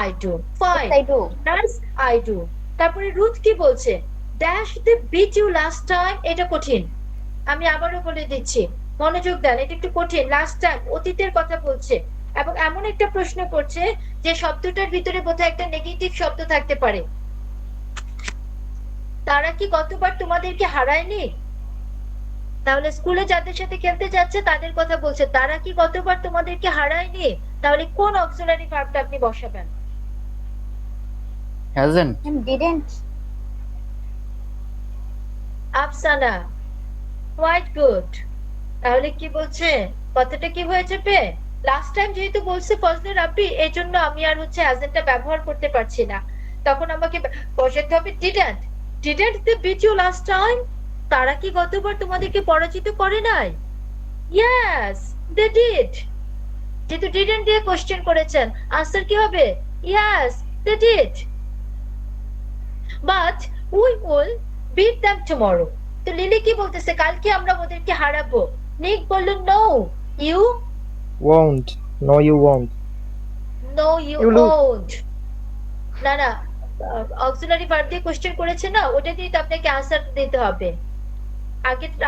I do. Fine. I do. Nice, I do. তারপরে রুথ কি বলছে? Dash the beat you last time. এটা কঠিন, আমি আবারও বলে দিচ্ছি, মনোযোগ দেন, এটা একটু কঠিন। লাস্ট টাইম অতীতের কথা বলছে এবং এমন একটা প্রশ্ন করছে যে শব্দটার ভিতরে বোধহয় একটা নেগেটিভ শব্দ থাকতে পারে। তারা কি গতবার তোমাদেরকে হারায়নি? তাহলে স্কুলে যাদের সাথে খেলতে যাচ্ছে তাদের কথা বলছে। তারা কি গতবার তোমাদেরকে হারায়নি? তাহলে কোন অক্সিলারি ভার্বটা আপনি বসাবেন? Hasn't. Didn't. Afsana, quite good. তাহলে কি বলছে? কথাটা কি হয়ে যাবে? লাস্ট টাইম যেহেতু বলছে ফজলে রাব্বি, এই জন্য আমি আর হ্যাজেন্টটা ব্যবহার করতে পারছি না, তখন আমাকে বসাতে হবে didn't. Didn't they beat you last time? তারা কি গতবার তোমাদেরকে পরাজিত করে নাই? Yes, they did. যেহেতু ডিডন্ট দিয়ে কোশ্চেন করেছেন, আনসার কি হবে? Yes, they did. But we will beat them tomorrow. তো লিলি কি বলতেছে? কালকে আমরা ওদেরকে হারাবো। নিক বলল no, you Won't. No, you won't. No you You lose. Won't. না না, অক্সিলারি ভার্ব দিয়ে কোশ্চেন করেছে না, ওটা দিয়ে তো আপনাকে আনসার দিতে হবে।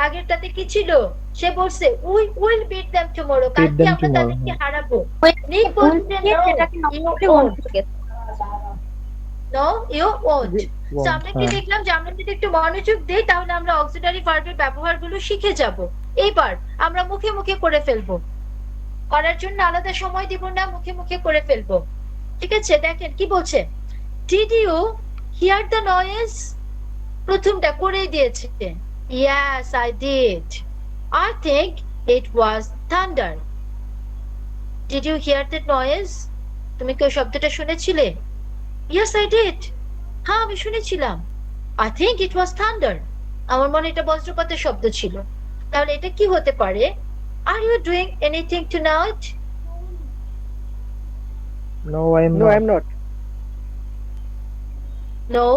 আগেরটাতে কি ছিল? সে বলছে we will beat them tomorrow, কালকে them আমরা tomorrow, তাদেরকে হারাবো। নিক বলছে সেটাকে নো, নষ্ট ইউ করে ওন্ট। মনে গেছে। No you won't. তো Won't, আমরা কি হ্যাঁ। দেখলাম যে আমরা যদি একটু মনোযোগ দিই তাহলে আমরা অক্সিলারি ভার্বের ব্যবহারগুলো শিখে যাব। এবার আমরা মুখে মুখে করে ফেলবো, করার জন্য আলাদা সময় দিব না, মুখে মুখে করে ফেলবো। ঠিক আছে, দেখেন কি বলছে। Did you hear the noise? প্রথমটা করেই দিয়েছে। Yes, I did. I think it was thunder. Did you hear the noise? তুমি কি ওই শব্দটা শুনেছিলে? Yes, I did. হ্যাঁ, আমি শুনেছিলাম। I think it was thunder. আমার মনে এটা বজ্রপাতের শব্দ ছিল। তাহলে এটা কি হতে পারে? Are you doing anything tonight? No, I'm not. No,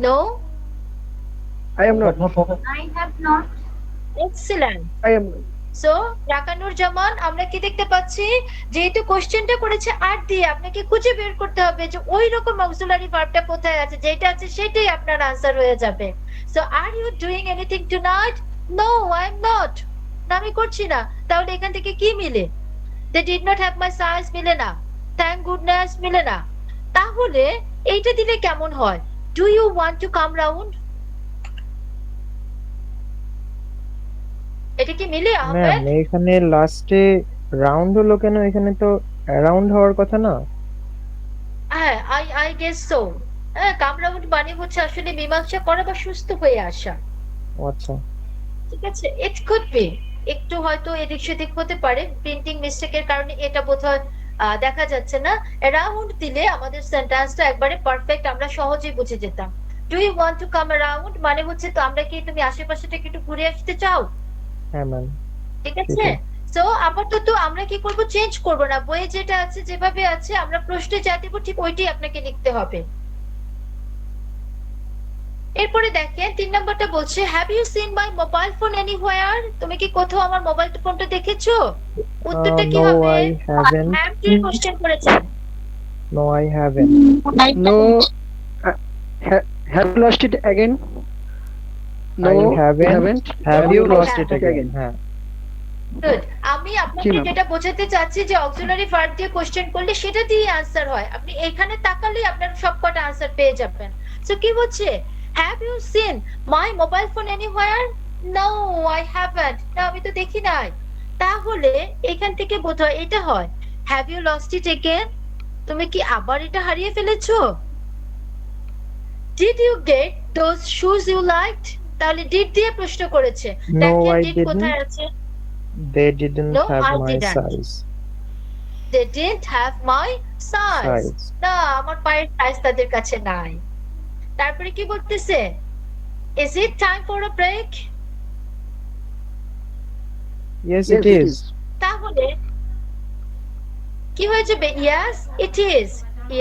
no, I am not. I have not. Excellent. I am not. So Rakanur Zaman, আমরা কি দেখতে পাচ্ছি? যেহেতু কোশ্চেনটা করেছে আর দিয়ে, আপনাকে খুঁজে বের করতে হবে যে ওই রকম অক্সিলারি ভার্বটা কোথায় আছে। যেটা আছে সেটাই আপনার আনসার হয়ে যাবে। So are you doing anything tonight? No, I am not. না, আমি করছি না। তাহলে এখান থেকে কি মিলে? They did not have my size মিলে না, থ্যাংক গুডনেস মিলে না। তাহলে এইটা দিলে কেমন হয়? Do you want to come round? এটা কি মিলে ম্যাম আহমেদ? এখানে লাস্টে রাউন্ড হলো কেন? এখানে তো অ্যারাউন্ড হওয়ার কথা না। Guess so. কাম রাউন্ড মানে হচ্ছে আসলে মীমাংসা করা বা সুস্থ হয়ে আসা। ও আচ্ছা, ঠিক আছে, ইট কুড বি একটু হয়তো এদিক সেদিক হতে পারে, প্রিন্টিং মিস্টেকের কারণে এটা বোধহয় দেখা যাচ্ছে না। অ্যারাউন্ড দিলে আমাদের সেন্টেন্সটা একবারে পারফেক্ট, আমরা সহজেই বুঝে যেতাম। Do you want to come around মানে হচ্ছে তো আমরা কি তুমি আশেপাশেটা একটু ঘুরে আসতে চাও, হ্যাঁ ম্যাম। ঠিক আছে। সো আপাতত আমরা কি করব, চেঞ্জ করব না, বইয়ে যেটা আছে যেভাবে আছে আমরা প্রশ্নে যা দেব ঠিক ওইটাই আপনাকে লিখতে হবে। এরপরে দেখেন 3 নাম্বারটা বলছে have you seen my mobile phone anywhere, তুমি কি কোথাও আমার মোবাইল ফোনটা দেখেছো? উত্তরটা কি No, হবে? I haven't. হ্যাভ কি কোশ্চেন করেছেন? No, I haven't. No. Have you lost it again? No, I haven't. Have you lost it হ্যাঁ। again? হ্যাঁ। গুড। আমি আপনাকে জি, ma'am। যেটা বোঝাতে চাচ্ছি যে অক্সিলারি ভার্ব দিয়ে কোশ্চেন করলে সেটা দিয়ে आंसर হয়, আপনি এখানে তাকালেই আপনার সবকটা आंसर পেয়ে যাবেন। সো কি বলছে, have you seen my mobile phone anywhere? No, I haven't. না, আমি তো দেখি নাই। তাহলে এখান থেকে বোধহয় এটা হয়, have you lost it again, তুমি কি আবার এটা হারিয়ে ফেলেছো? Did you get those shoes you liked, তাহলে ডিড দিয়ে প্রশ্ন করেছে। No, দেখেন I ডিড কোথায় আছে? They didn't No, have I my didn't. size. They didn't have my size. Size. না, আমার পায়ের সাইজ তাদের কাছে নাই। তারপরে কি বলতেছে, is it time for a break? Yes, Yes, it is. তাহলে কি হয়ে যাবে? Yes, it is.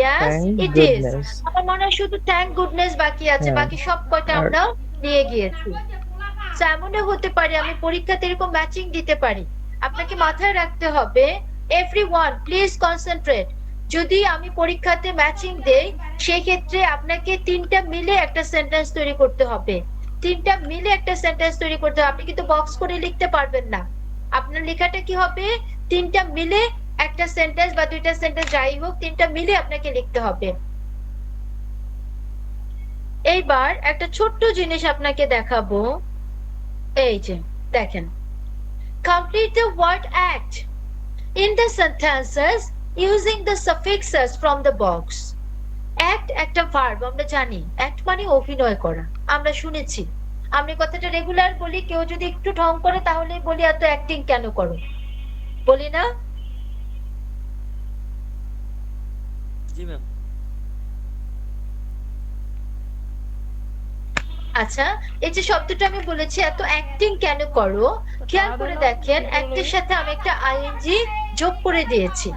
Yes, Thank it is. goodness. আমার মনে হয় শুধু thank goodness বাকি আছে, হ্যাঁ। বাকি সব কয়টা আর- আমরা নিয়ে গিয়েছি। So, এমনও হতে পারে আমি পরীক্ষাতে এরকম ম্যাচিং দিতে পারি। আপনাকে মাথায় রাখতে হবে, এভরিওয়ান প্লিজ কনসেন্ট্রেট। যদি আমি পরীক্ষাতে ম্যাচিং দেই সেই ক্ষেত্রে আপনাকে 3টা মিলে একটা সেন্টেন্স তৈরি করতে হবে। 3টা মিলে একটা সেন্টেন্স তৈরি করতে হবে, আপনি কিন্তু বক্স করে লিখতে পারবেন না। আপনার লেখাটা কি হবে, 3টা মিলে একটা সেন্টেন্স বা 2টা সেন্টেন্স যাই হোক, 3টা মিলে আপনাকে লিখতে হবে। এইবার একটা ছোট্ট জিনিস আপনাকে দেখাবো, এই যে দেখেন, complete the word act in the sentences using the suffixes from the box. act একটা ভার্ব, আমরা জানি act মানে অভিনয় করা, আমরা শুনেছি। আমি কথাটা রেগুলার বলি, কেউ যদি একটু ঢং করে তাহলে বলি এত অ্যাক্টিং কেন করো, বলি না? জি ম্যাম। আচ্ছা, এই যে শব্দটা আমি বলেছি এত অ্যাক্টিং কেন করো, খেয়াল করে দেখেন অ্যাক্টের সাথে আমি একটা আইএনজি যোগ করে দিয়েছি।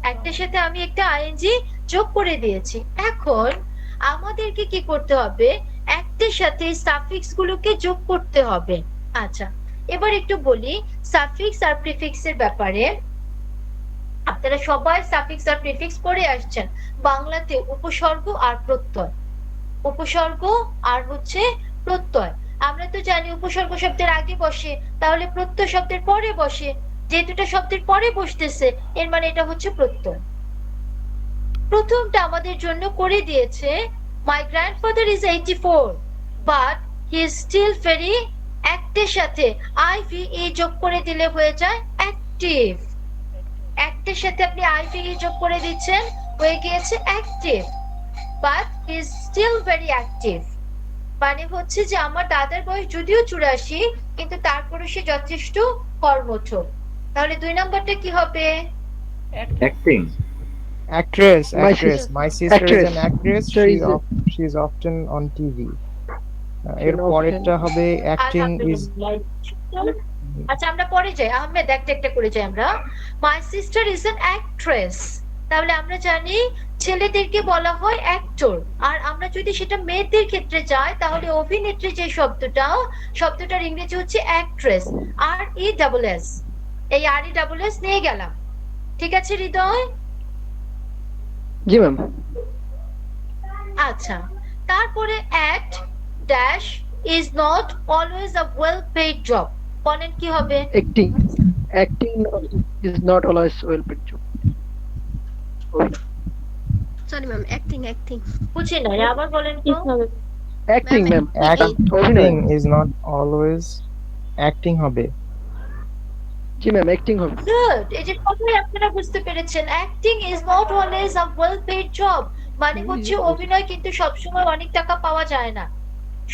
অ্যাক্টের সাথে আমি একটা আইএনজি যোগ করে দিয়েছি। এখন আমাদেরকে কি করতে হবে, অ্যাক্টের সাথে সাফিক্স গুলোকে যোগ করতে হবে। আচ্ছা, এবার একটু বলি সাফিক্স আর প্রিফিক্সের ব্যাপারে। আপনারা সবাই সাফিক্স আর প্রিফিক্স পড়ে আসছেন। বাংলাতে উপসর্গ আর প্রত্যয়, উপসর্গ আর হচ্ছে প্রত্যয়। আমরা তো জানি উপসর্গ শব্দের আগে বসে, তাহলে প্রত্যয় শব্দের পরে বসে। যে দুটো শব্দের পরে বসতেছে এর মানে এটা হচ্ছে প্রত্যয়। প্রথমটা আমাদের জন্য করে দিয়েছে, my grandfather is 84 but he is still very অ্যাক্টের সাথে আইভিই যোগ করে দিলে হয়ে যায় অ্যাক্টিভ। অ্যাক্টের সাথে আপনি আইভিই যোগ করে দিচ্ছেন, হয়ে গিয়েছে active. but he is still very active, মানে হচ্ছে যে আমার দাদার বয়স যদিও 84 কিন্তু তারপরে সে যথেষ্ট কর্মঠ। তাহলে 2 নাম্বারটা কি হবে? Acting. Actress. My sister Actress. is an actress. She is often on TV. এর পরেরটা হবে acting is. আচ্ছা, আমরা পরে যাই, আহমেদ একটা একটা করে যাই আমরা। My sister is an actress, তাহলে আমরা জানি ছেলেদেরকে বলা হয় অ্যাক্টর, আর আমরা যদি সেটা মেয়েদের ক্ষেত্রে যাই তাহলে অভিনেত্রী যে শব্দটার ইংরেজি হচ্ছে অ্যাক্ট্রেস, আর ই ডাবল এস, এই আর ই ডাবল এস নিয়ে গেলাম। ঠিক আছে হৃদয়? জি ম্যাম। আচ্ছা, তারপরে at dash is not always a well paid job, বলেন কি হবে? Acting is not always well paid job. Sorry ma'am, acting বুঝি না, আবার বলেন তো। Acting ma'am, Acting is not always acting হবে। জি ম্যাম, অ্যাক্টিং হবে। গুড, এই যে কথাই আপনারা বুঝতে পেরেছেন, acting is not always a well paid job. মানে হচ্ছে অভিনয় কিন্তু সবসময় অনেক টাকা পাওয়া যায় না,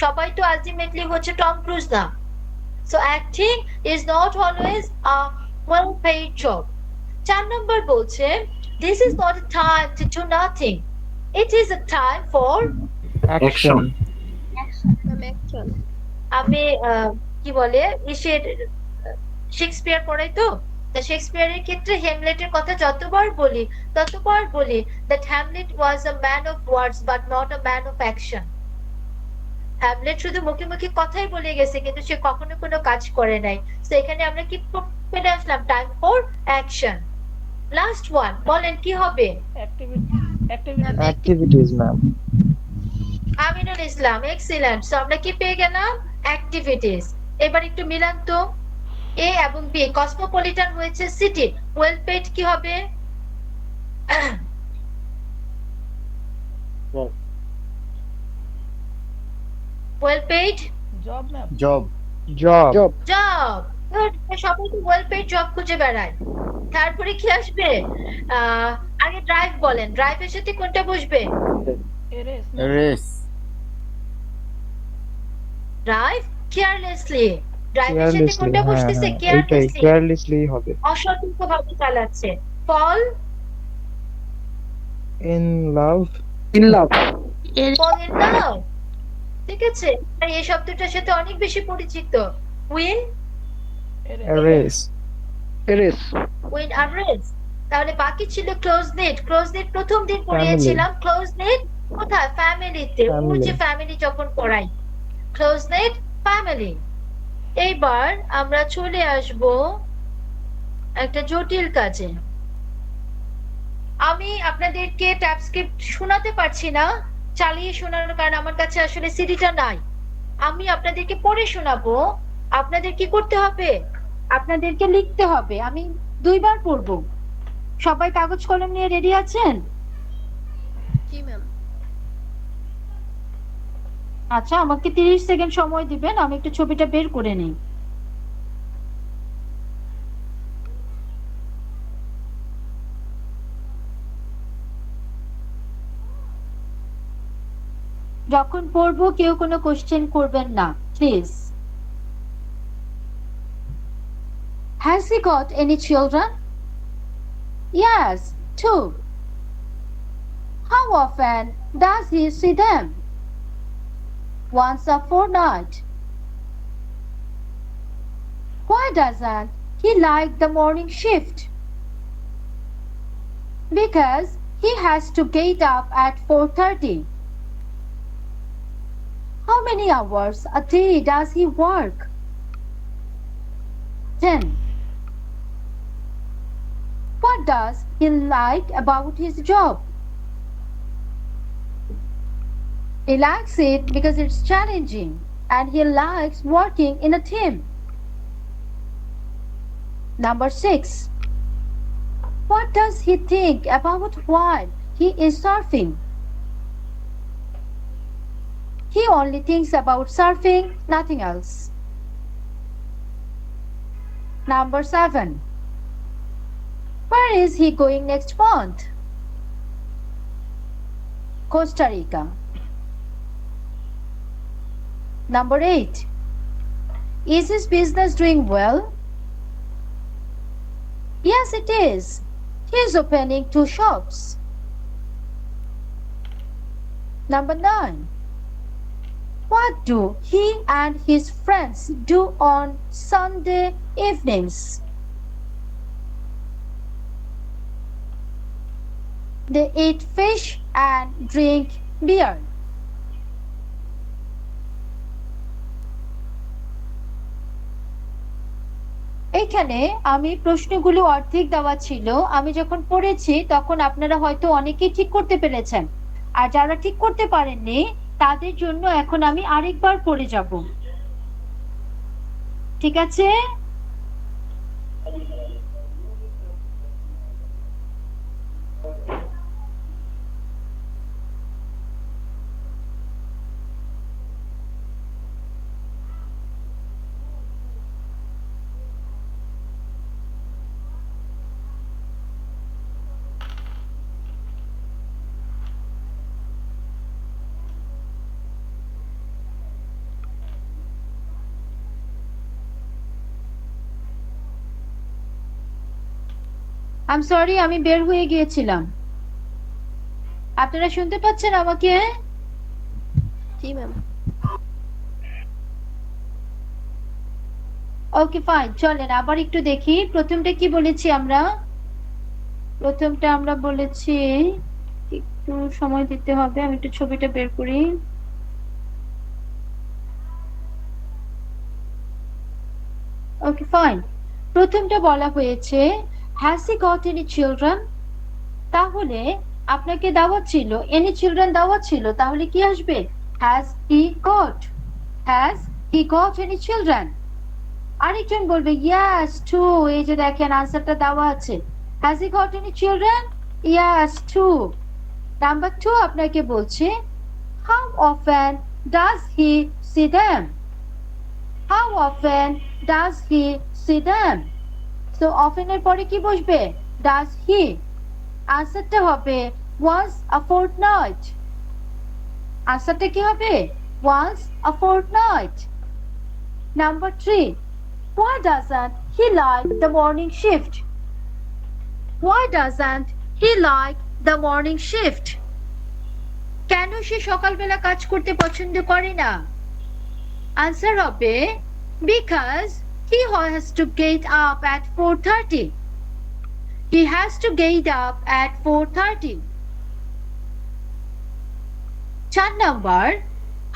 সবাই তো আলটিমেটলি হচ্ছে টম ক্রুজ না। So acting is not always a well paid job. 4 নম্বর বলছে this is not a time to do nothing, it is a time for action. আমি কি বলে ইসের শেক্সপিয়ার পড়াই তো, তা শেক্সপিয়ারের ক্ষেত্রে হ্যামলেটের কথা যতবার বলি ততবার বলি that Hamlet was a man of words but not a man of action. Hamlet শুধু মুখে মুখে কথাই বলে গেছে, কিন্তু সে কখনো কোনো কাজ করে নাই। তো এখানে আমরা কি পেলে আসলাম? Time for action. Last one, বলেন কি হবে? Activities ma'am. Aminul Islam, excellent. So আমরা কি পেয়ে গেলাম? অ্যাক্টিভিটিস। এবার একটু মিলান তো, এ এবং বি। কসমোপলিটন হয়েছে সিটি, ওয়েল পেড কি হবে? Well paid job ma'am. Job. Job. Job. Good, সবাই তো ওয়েল পেড জব খুঁজে বেড়ায়। তারপরে কি আসবে? আগে ড্রাইভ বলেন, ড্রাইভের সাথে কোনটা বসবে? রেস। ড্রাইভ কেয়ারলেসলি, ড্রাইভের সাথে কোনটা বসতেছে? কেয়ারলেসলি, কেয়ারলেসলি হবে। অসতর্কভাবে চালাচ্ছে। Fall in love. In love. Fall in love, ঠিক আছে। এই শব্দটার সাথে অনেক বেশি পরিচিত। Win race. Erase. উইন আর রেস। তাহলে বাকি ছিল ক্লোজ নেট। ক্লোজ নেট প্রথম দিন পড়িয়েছিলাম। ক্লোজ নেট কোথায়? ফ্যামিলিতে। ও যে ফ্যামিলি যখন পড়াই, ক্লোজ নেট ফ্যামিলি। এইবার আমরা চলে আসব একটা জটিল কাজে। আমি আপনাদেরকে ট্যাবস্ক্রিপ্ট শোনাতে পারছি না, চালিয়ে শোনানোর কারণ আমার কাছে আসলে সিডিটা নাই। আমি আপনাদেরকে পড়ে শোনাবো। আপনাদের কি করতে হবে? আপনাদেরকে লিখতে হবে। আমি 2 বার পড়বো। সবাই কাগজ কলম নিয়ে রেডি আছেন? জি ম্যাম। আচ্ছা, আমাকে 30 সেকেন্ড সময় দিবেন, আমি একটু ছবিটা বের করে নিই। যখন পড়বো কেউ কোনো কোশ্চেন করবেন না, please. Has he got any children? Yes, 2. How often does he see them? Once a fortnight. Why doesn't he like the morning shift? Because he has to get up at 4:30. How many hours a day does he work? 10. What does he like about his job? He likes it because it's challenging and he likes working in a team. Number 6. What does he think about while he is surfing? He only thinks about surfing, nothing else. Number 7. Where is he going next month? Costa Rica. Number 8. Is his business doing well? Yes, it is. He is opening 2 shops. Number 9. What do he and his friends do on Sunday evenings? They eat fish and drink beer. এখানে আমি প্রশ্নগুলো অর্ধেক দেওয়া ছিল। আমি যখন পড়েছি তখন আপনারা হয়তো অনেকেই ঠিক করতে পেরেছেন, আর যারা ঠিক করতে পারেননি তাদের জন্য এখন আমি আরেকবার পড়ে যাব। ঠিক আছে? আই এম সরি, আমি বের হয়ে গিয়েছিলাম। আপনারা শুনতে পাচ্ছেন আমাকে? জি ম্যাম। ওকে ফাইন, চলেন আবার একটু দেখি। প্রথমটা কি বলেছি আমরা? প্রথমটা আমরা বলেছি, একটু সময় দিতে হবে, আমি একটু ছবিটা বের করি। ওকে ফাইন, প্রথমটা বলা হয়েছে has he got any children. তাহলে আপনাকে দেওয়া ছিল এনি চিলড্রেন দেওয়া ছিল, তাহলে কি আসবে? Has he goat, has he got any children. আরেকজন বলবে ইয়াস টু, এই যে দেখেন আনসারটা দেওয়া আছে, has he got any children, yes two. Number 2 আপনাকে বলছে how often does he see them, how often does he see them. So often এর পরে কি বসবে? Does he. আনসারটা হবে once a fortnight। আনসারটা কি হবে? once a fortnight। Number 3, why doesn't he like the morning shift? Why doesn't he like the morning shift? কেন সে সকালবেলা কাজ করতে পছন্দ করে না? আনসার হবে because he has to get up at 4:30. He has to get up at 4:30. 4 number,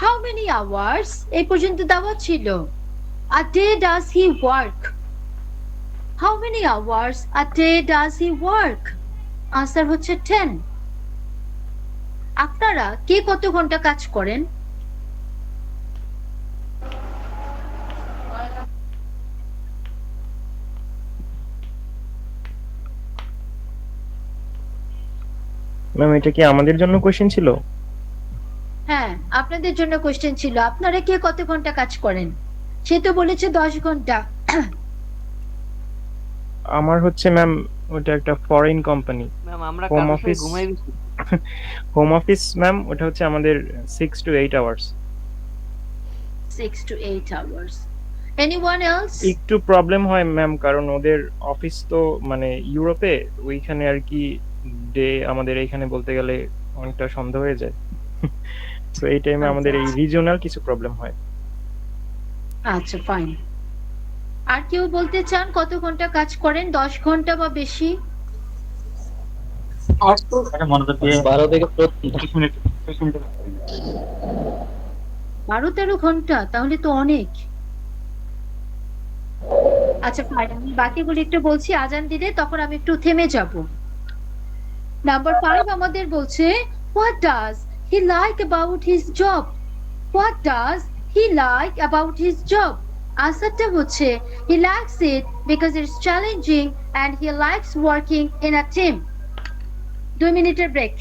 how many hours এই পর্যন্ত দেওয়া ছিল? A day does he work? How many hours a day does he work? Answer হচ্ছে 10। আপনারা কে কত ঘন্টা কাজ করেন? ম্যাম এটা কি আমাদের জন্য কোশ্চেন ছিল? হ্যাঁ, আপনাদের জন্য কোশ্চেন ছিল। আপনারা কে কত ঘন্টা কাজ করেন? সে তো বলেছে 10 ঘন্টা। আমার হচ্ছে ম্যাম ওটা একটা ফরেন কোম্পানি, ম্যাম আমরা হোম কারোর সাথে অফিস। ঘুমাই গেছি। হোম অফিস ম্যাম, ওটা হচ্ছে আমাদের 6 to 8 hours. 6 to 8 hours. Anyone else? একটু প্রবলেম হয় ম্যাম, কারণ ওদের অফিস তো মানে ইউরোপে, ওইখানে আর কি ডে আমাদের এইখানে বলতে গেলে অনেকটা সন্ধ্যা হয়ে যায়। তো এই টাইমে আমাদের এই রিজিওনাল কিছু প্রবলেম হয়। আচ্ছা ফাইন। আর কেউ বলতে চান কত ঘন্টা কাজ করেন? 10 ঘন্টা বা বেশি? 12 থেকে 25 মিনিট। 12-13 ঘন্টা, তাহলে তো অনেক। আচ্ছা ফাইন, আমি বাকিগুলো একটু বলছি, আজান দিলে তখন আমি একটু থেমে যাব। নাম্বার 5 আমাদের বলছে what does he like about his job? What does he like about his job? আনসারটা হচ্ছে he likes it because it's challenging and he likes working in a team. 2 মিনিটের ব্রেক।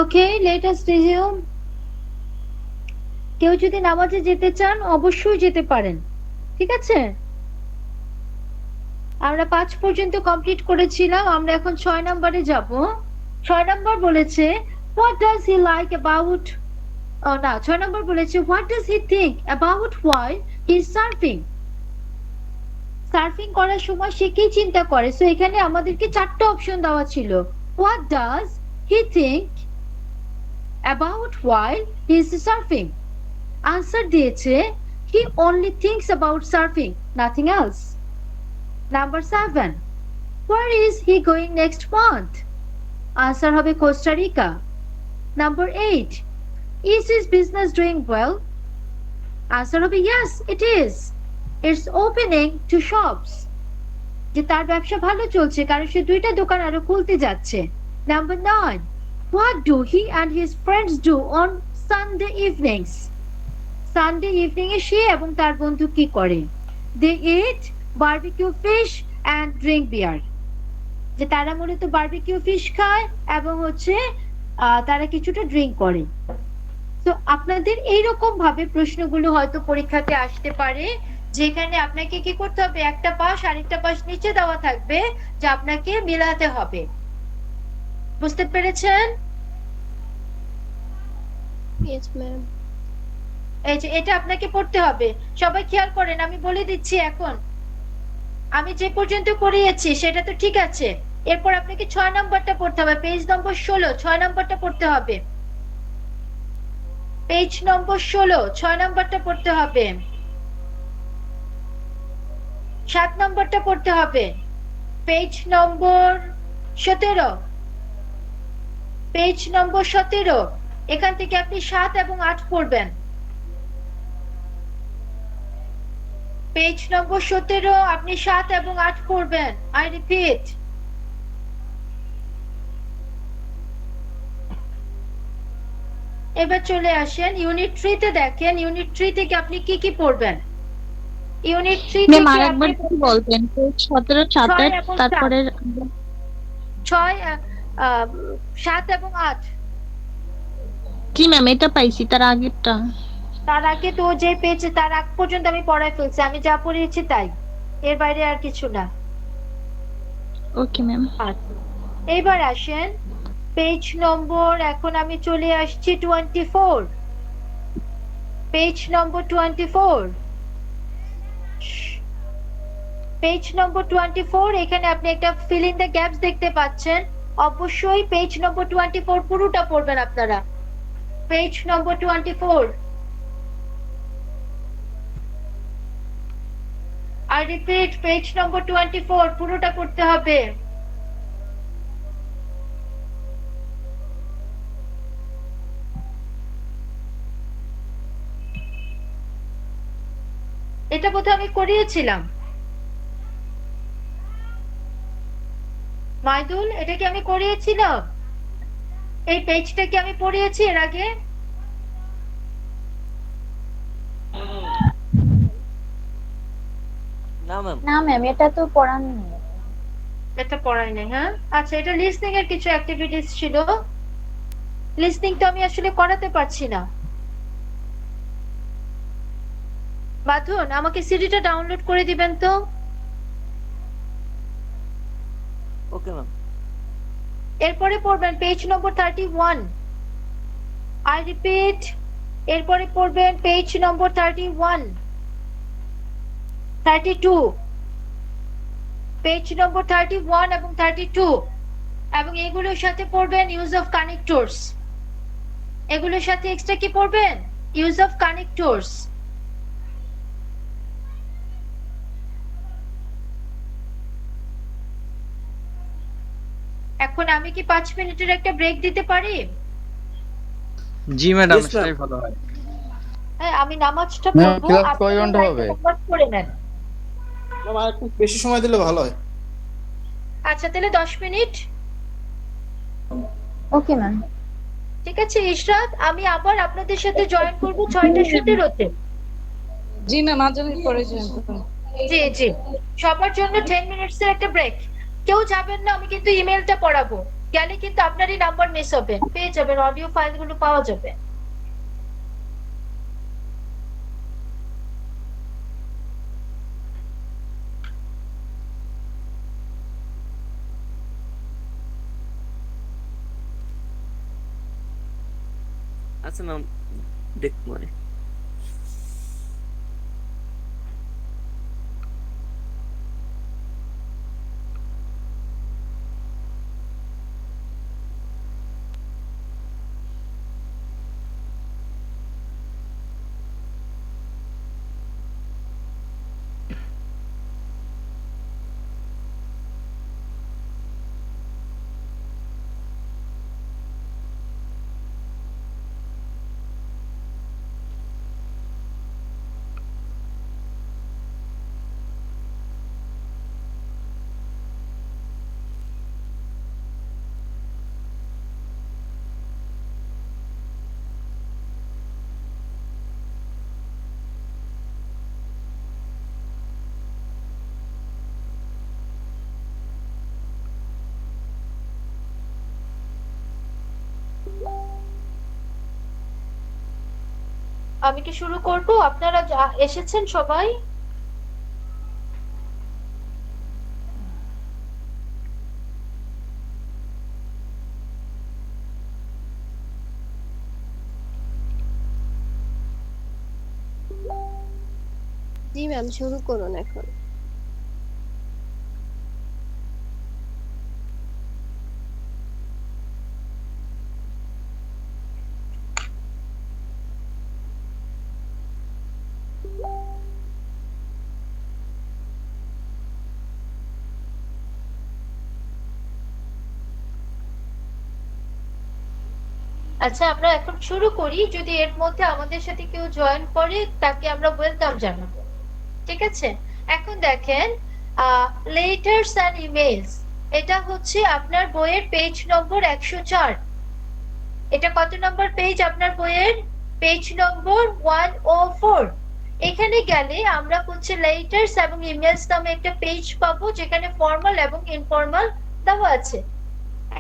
ওকে, লেট আস রিজিউম। কেউ যদি নামাজে যেতে চান অবশ্যই যেতে পারেন, ঠিক আছে? আমরা 5 পর্যন্ত কমপ্লিট করেছিলাম, আমরা এখন 6 নম্বরে যাব। 6 নম্বর বলেছে what does he like about না 6 নম্বর বলেছে what does he think about while he is surfing। Surfing করার সময় সে কি চিন্তা করে? সো এখানে আমাদেরকে 4টা অপশন দেওয়া ছিল। what does he think about while he is surfing? Answer দিয়েছে he only thinks about surfing, nothing else. Number 7, where is he going next month? Answer হবে Costa Rica. Number 8, is his business doing well? Answer হবে yes, it is. It's opening 2 shops. যে তার ব্যবসা ভালো চলছে কারণ সে 2টা দোকান আরো খুলতে যাচ্ছে। Number 9, what do he and his friends do on Sunday evenings? Sunday evening এ সে এবং তার বন্ধু কি করে? They eat barbecue fish and drink beer. যে তারা মূলত বারবিকিউ ফিশ খায় এবং হচ্ছে তারা কিছুটা ড্রিঙ্ক করে। তো আপনাদের এইরকম ভাবে প্রশ্নগুলো হয়তো পরীক্ষাতে আসতে পারে, যেখানে আপনাকে কি করতে হবে, একটা পাশ আরেকটা পাশ নিচে দেওয়া থাকবে যে আপনাকে মিলাতে হবে। বুঝতে পেরেছেন? Yes ma'am. এই যে এটা আপনাকে পড়তে হবে। সবাই খেয়াল করেন, আমি বলে দিচ্ছি এখন। আমি যে পর্যন্ত করিয়েছি সেটা তো ঠিক আছে, এরপর আপনাকে 6 নম্বরটা পড়তে হবে, পেজ নম্বর 16, 6 নম্বরটা পড়তে হবে। পেজ নম্বর 16, 6 নম্বরটা পড়তে হবে। 7 নম্বরটা পড়তে হবে। পেজ নম্বর 17, পেজ নম্বর 17, এখান থেকে আপনি 7 এবং 8 পড়বেন। পেজ নম্বর 17 আপনি 7 এবং 8 পড়বেন। আই রিপিট, এবার চলে আসেন ইউনিট 3 তে। দেখেন ইউনিট 3 থেকে আপনি কি কি পড়বেন। ইউনিট 3 থেকে আরেকবার কি বলবেন? 17 7 তারপরে 6 7 এবং 8। জি ম্যাম, এটা পাইছি, তার আগেরটা। তার আগে তো যে পেজে তার আগ পর্যন্ত আমি পড়ায় ফেলছি, আমি যা পড়িয়েছি তাই, এর বাইরে আর কিছু না। Okay ma'am. এবার আসেন পেজ নম্বর, এখন আমি চলে আসছি 24, পেজ নম্বর 24, পেজ নম্বর 24। এখানে আপনি একটা ফিল ইন দ্য গ্যাপস দেখতে পাচ্ছেন। অবশ্যই পেজ নম্বর 24 পুরোটা পড়বেন আপনারা। Page number 24, I repeat, page নম্বর 24 পুরোটা পড়তে হবে। এটা বোধহয় আমি করিয়েছিলাম। মাইদুল, এটা কি আমি করিয়েছিলাম? এই পেজটা কি আমি পড়িয়েছি এর আগে? না ম্যাম, এটা তো পড়ানো নেই। এটা পড়াই নাই। হ্যাঁ, আচ্ছা, এটা লিসনিং এর কিছু অ্যাক্টিভিটিস ছিল। লিসনিং তো আমি আসলে করাতে পারছি না। বাঁধন, আমাকে সিডিটা ডাউনলোড করে দিবেন তো। Okay ma'am. এরপরে পড়বেন পেজ নম্বর 31, আই রিপিট, এরপরে পড়বেন পেজ নম্বর 31, 32, পেজ নম্বর 31 এবং 32, এবং এগুলোর সাথে পড়বেন ইউজ অফ কানেক্টরস। এগুলোর সাথে এক্সট্রা কি পড়বেন? Use of connectors. এখন আমি কি 5 মিনিটের একটা ব্রেক দিতে পারি? জি ম্যাডাম, সেটাই ভালো হয়। হ্যাঁ, আমি নামাজটা পড়বো, কয় ঘন্টা হবে? পড়ে নেন। আর একটু বেশি সময় দিলে ভালো হয়। আচ্ছা, তাহলে 10 মিনিট। Okay ma'am. ঠিক আছে ইশরাত, আমি আবার আপনাদের সাথে জয়েন করব 6:17-তে। জি ম্যাম, আজ আমি করেছিলাম। জি জি, সবার জন্য 10 মিনিটসের একটা ব্রেক। কেউ যাবেন না, আমি কিন্তু ইমেলটা পড়াবো। গেলে কিন্তু আপনারই নাম্বার মিস হবে, পেয়ে যাবেন, অডিও ফাইলগুলো পাওয়া যাবে। আচ্ছা ম্যাম, দেখবো মানে। আমি কি শুরু করব? আপনারা এসেছেন সবাই? জি ম্যাম, শুরু করুন এখন। আচ্ছা, আমরা এখন শুরু করি। যদি এর মধ্যে আমাদের সাথে কেউ জয়েন করে তাকে আমরা ওয়েলকাম জানাবো, ঠিক আছে? এখন দেখেন, লেটার্স এন্ড ইমেইলস, এটা হচ্ছে আপনার বইয়ের পেজ নম্বর 104। এটা কত নম্বর পেজ আপনার বইয়ের? পেজ নম্বর 104। এখানে গেলে আমরা হচ্ছে লেটার্স এবং ইমেইলস নামে একটা পেজ পাবো, যেখানে ফর্মাল এবং ইনফর্মাল দেওয়া আছে।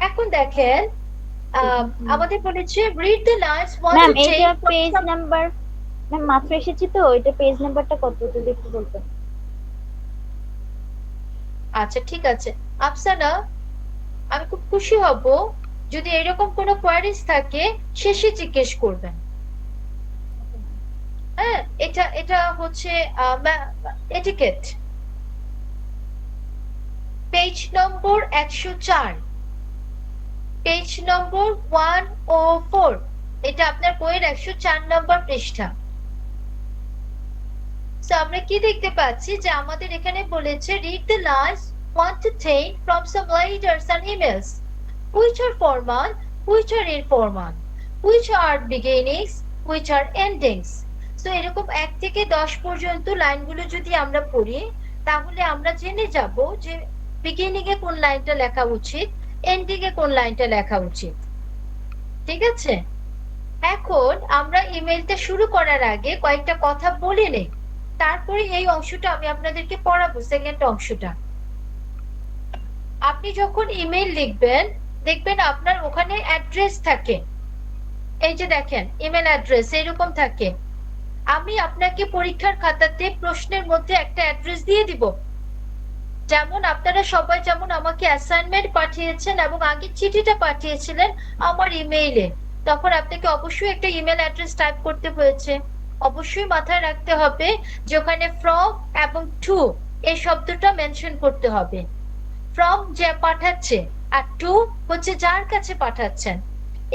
এখন দেখেন, আমাদের বলেছে read the last one ma'am এটা পেজ নাম্বার, ম্যাম মাত্র এসেছি তো, এটা পেজ নাম্বারটা কত যদি একটু বলতেন। আচ্ছা ঠিক আছে আফসানা, আমি খুব খুশি হব যদি এরকম কোনো কোয়ারিজ থাকে শেষে জিজ্ঞেস করবেন। হ্যাঁ, এটা হচ্ছে এটিকেট। পেজ নম্বর 104, পেজ নম্বর 104, এটা আপনার বইয়ের 104 নম্বর পৃষ্ঠা। তো আমরা কি দেখতে পাচ্ছি যে আমাদের এখানে বলেছে read the last 1 to 10 from some letters and emails which are formal, which are informal, which are beginnings, which are endings. So এরকম 1 থেকে 10 পর্যন্ত লাইনগুলো যদি আমরা পড়ি তাহলে আমরা জেনে যাব যে বিগিনিং এ কোন লাইনটা লেখা উচিত, এন্ডিং এ কোন লাইনটা লেখা উচিত, ঠিক আছে? এখন আমরা ইমেইলটা শুরু করার আগে কয়েকটা কথা বলে নেই, তারপরে এই অংশটা আমি আপনাদেরকে পড়াবো, সেকেন্ড অংশটা। আপনি যখন ইমেইল লিখবেন দেখবেন আপনার ওখানে অ্যাড্রেস থাকে, এই যে দেখেন ইমেল অ্যাড্রেস এরকম থাকে। আমি আপনাকে পরীক্ষার খাতাতে প্রশ্নের মধ্যে একটা অ্যাড্রেস দিয়ে দিব, যেমন আপনারা সবাই যেমন আমাকে অ্যাসাইনমেন্ট পাঠিয়েছেন এবং আগে চিঠিটা পাঠিয়েছিলেন আমার ইমেইলে, তখন আপনাকে অবশ্যই একটা ইমেল অ্যাড্রেস টাইপ করতে হয়েছে। অবশ্যই মাথায় রাখতে হবে যে ওখানে ফ্রম এবং টু এই শব্দটা মেনশন করতে হবে। ফ্রম যে পাঠাচ্ছে আর টু হচ্ছে যার কাছে পাঠাচ্ছেন।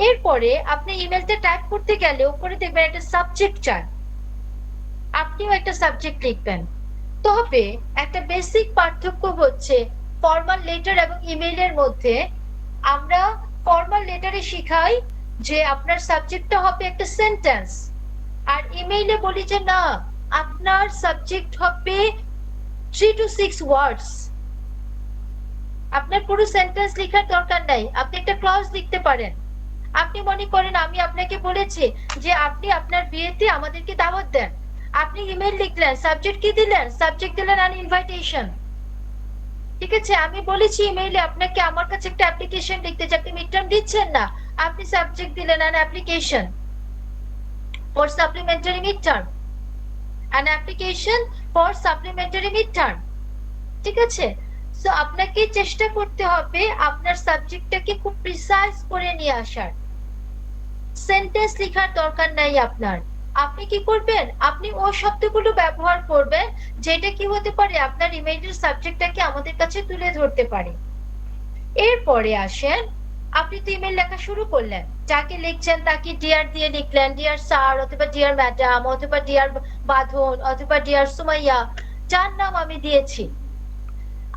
এরপরে আপনি ইমেলটা টাইপ করতে গেলে উপরে দেখবেন একটা সাবজেক্ট চান, আপনিও একটা সাবজেক্ট লিখবেন। তবে একটা বেসিক পার্থক্য হচ্ছে ফর্মাল লেটার এবং ইমেইলের মধ্যে। আমরা ফর্মাল লেটারে শিখাই যে আপনার সাবজেক্টটা হবে একটা সেন্টেন্স, আর ইমেইলে বলি যে না, আপনার সাবজেক্ট হবে 3 to 6 ওয়ার্ডস। আপনার পুরো সেন্টেন্স লেখার দরকার নাই, আপনি একটা ক্লজ লিখতে পারেন। আপনি মনে করেন আমি আপনাকে বলেছি যে আপনি আপনার বিয়েতে আমাদেরকে দাওয়াত দেন, আপনি ইমেইল লিখলেন, সাবজেক্ট কি দিলেন? সাবজেক্ট দিলেন অ্যান ইনভাইটেশন। ঠিক আছে, আমি বলেছি ইমেইলে আপনাকে আমার কাছে একটা অ্যাপ্লিকেশন লিখতে, যে আপনি মিড টার্ম দিচ্ছেন না, আপনি সাবজেক্ট দিলেন an application for supplementary mid term, an application for supplementary mid term. ঠিক আছে, সো আপনাকে চেষ্টা করতে হবে আপনার সাবজেক্টটাকে খুব প্রিসাইজ করে নিয়ে আসার। সেন্টেন্স লেখার দরকার নাই আপনার। আপনি কি করবেন, আপনি ও শব্দগুলো ব্যবহার করবেন যেটা কি হতে পারে আপনার ইমেইলের সাবজেক্টটাকে আমাদের কাছে তুলে ধরতে পারে। এরপরে আসেন, আপনি তো ইমেল লেখা শুরু করলেন, যাকে লিখছেন তাকে ডিয়ার দিয়ে লিখলেন, ডিয়ার স্যার অথবা ডিয়ার ম্যাডাম অথবা ডিয়ার বাঁধন অথবা ডিয়ার সুমাইয়া, যার নাম আমি দিয়েছি।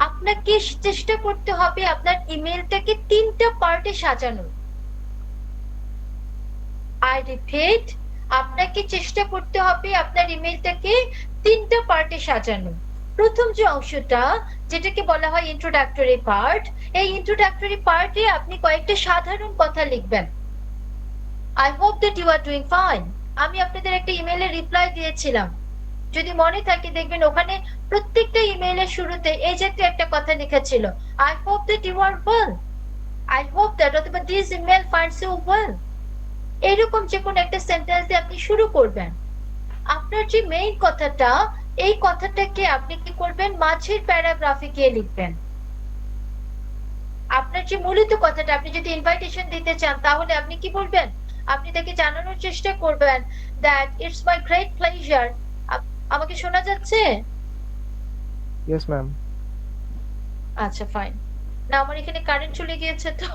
আপনাকে চেষ্টা করতে হবে আপনার ইমেলটাকে 3টা পার্টে সাজানো। আই রিপিট, আপনাকে চেষ্টা করতে হবে আপনার ইমেলটাকে 3টা পার্টে সাজানো। প্রথম যে অংশটা, যেটাকে বলা হয় ইন্ট্রোডাক্টরি পার্ট, এই ইন্ট্রোডাক্টরি পার্টে আপনি কয়েকটা সাধারণ কথা লিখবেন। I hope that you are doing fine. আমি আপনাদের একটা ইমেইলে রিপ্লাই দিয়েছিলাম, যদি মনে থাকে দেখবেন ওখানে প্রত্যেকটা ইমেইলের শুরুতে এই জাতীয় একটা কথা লেখা ছিল, I hope that you are well, I hope that অথবা this email finds you well. এরকম যে কোনো একটা সেন্টেন্স দিয়ে আপনি শুরু করবেন। আপনার যে মেইন কথাটা, এই কথাটাকে আপনি কি করবেন, মাঝের প্যারাগ্রাফে গিয়ে লিখবেন। আপনার যে মূলত কথাটা, আপনি যদি ইনভাইটেশন দিতে চান তাহলে আপনি কি বলবেন, আপনি তাকে জানানোর চেষ্টা করবেন that it's my great pleasure. আমাকে শোনা যাচ্ছে? Yes ma'am. আচ্ছা ফাইন। না আমার এখানে কারেন্ট চলে গিয়েছে তো।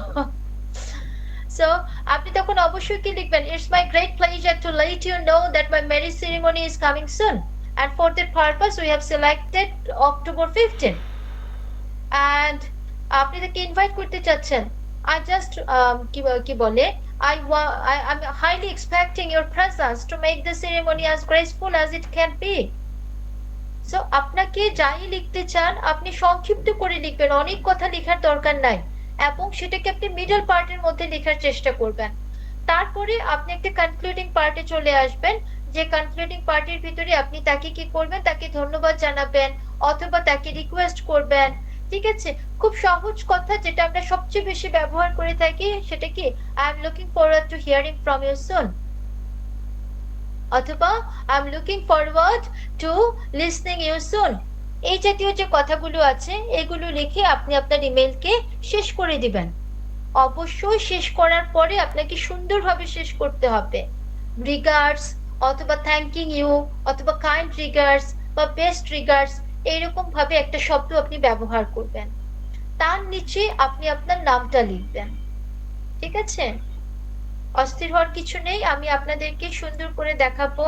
সো আপনি তখন অবশ্যই কি লিখবেন, it's my great pleasure to let you know that my marriage ceremony is coming soon and for that purpose we have selected October 15 and আপনি তাকে ইনভাইট করতে চাচ্ছেন, I just কি বলে I'm highly expecting your presence to make the ceremony as graceful as it can be. So আপনাকে যাই লিখতে চান আপনি সংক্ষিপ্ত করে লিখবেন, অনেক কথা লেখার দরকার নাই, এবং সেটাকে আপনি মিডল পার্টের মধ্যে লেখার চেষ্টা করবেন। তারপরে আপনি একটা কনক্লুডিং পার্টে চলে আসবেন, যে কনক্লুডিং পার্টির ভিতরে আপনি তাকে কি করবেন, তাকে ধন্যবাদ জানাবেন অথবা তাকে রিকোয়েস্ট করবেন। ঠিক আছে, খুব সহজ কথা যেটা আমরা সবচেয়ে বেশি ব্যবহার করে থাকি, সেটা কি, I am looking forward to hearing from you soon, অথবা I am looking forward to listening you soon. এই জাতীয় যে কথাগুলো আছে এগুলো লিখে আপনি আপনার ইমেলকে শেষ করে দিবেন। অবশ্যই শেষ করার পরে আপনাকে সুন্দরভাবে শেষ করতে হবে। রিগার্ডস অথবা থ্যাঙ্কিং ইউ অথবা কাইন্ড রিগার্ডস বা বেস্ট রিগার্ডস, এইরকম ভাবে একটা শব্দ আপনি ব্যবহার করবেন। তার নিচে আপনি আপনার নামটা লিখবেন। ঠিক আছে, অস্থির হওয়ার কিছু নেই, আমি আপনাদেরকে সুন্দর করে দেখাবো।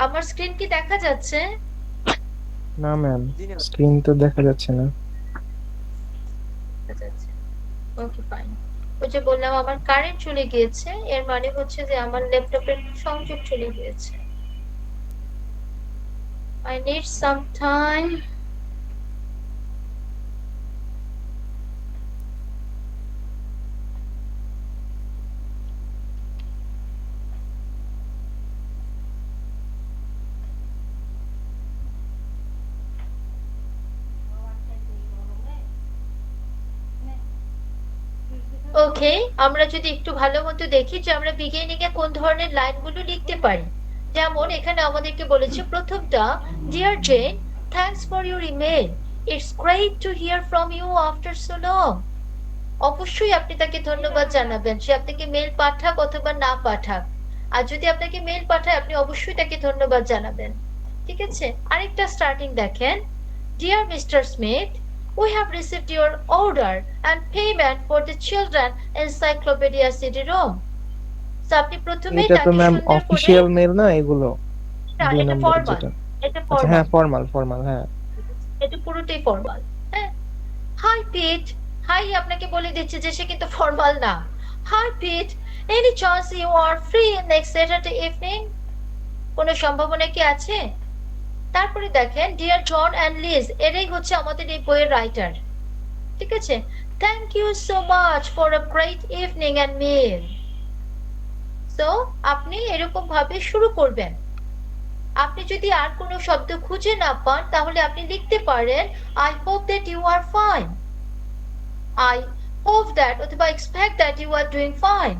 আমার স্ক্রিন কি দেখা যাচ্ছে? না ম্যাম, স্ক্রিন তো দেখা যাচ্ছে না। Okay fine. ওই যে বললাম আমার কারেন্ট চলে গিয়েছে, এর মানে হচ্ছে যে আমার ল্যাপটপের সংযোগ চলে গিয়েছে। I need some time. ওকে, আমরা যদি একটু ভালো মতো দেখি যে আমরা বিগিনিং এ কোন ধরনের লাইনগুলো লিখতে পারি। যেমন এখানে আমাদেরকে বলেছে প্রথমটা, dear Jane, thanks for your email, it's great to hear from you after so long. অবশ্যই আপনি তাকে ধন্যবাদ জানাবেন, সে আপনাকে মেল পাঠাক অথবা না পাঠাক। আর যদি আপনাকে মেল পাঠায় আপনি অবশ্যই তাকে ধন্যবাদ জানাবেন। ঠিক আছে, আরেকটা স্টার্টিং দেখেন, dear mister Smith, we have received your order and payment for the children encyclopedia CD-ROM. So আপনি প্রথমে এটা তো ম্যাম অফিশিয়াল মেল না এগুলো? এটা ফরমাল, এটা ফরমাল। হ্যাঁ ফরমাল, হ্যাঁ এটা পুরোটাই ফরমাল। হ্যাঁ, হাই পিট, হাই আপনাকে বলে দিচ্ছে যে সে কিন্তু ফরমাল না। Hi Pete, any chance you are free next Saturday evening? কোনো সম্ভাবনা কি আছে? তারপরে দেখেন, ডিয়ার জন অ্যান্ড লিজ, এরাই হচ্ছে আমাদের এই বইয়ের রাইটার। ঠিক আছে, Thank you so much for a great evening and meal. So আপনি এরকম ভাবে শুরু করবেন। আপনি যদি আর কোনো শব্দ খুঁজে না পান তাহলে আপনি লিখতে পারেন I hope that you are fine. I hope that অথবা expect that you are doing fine.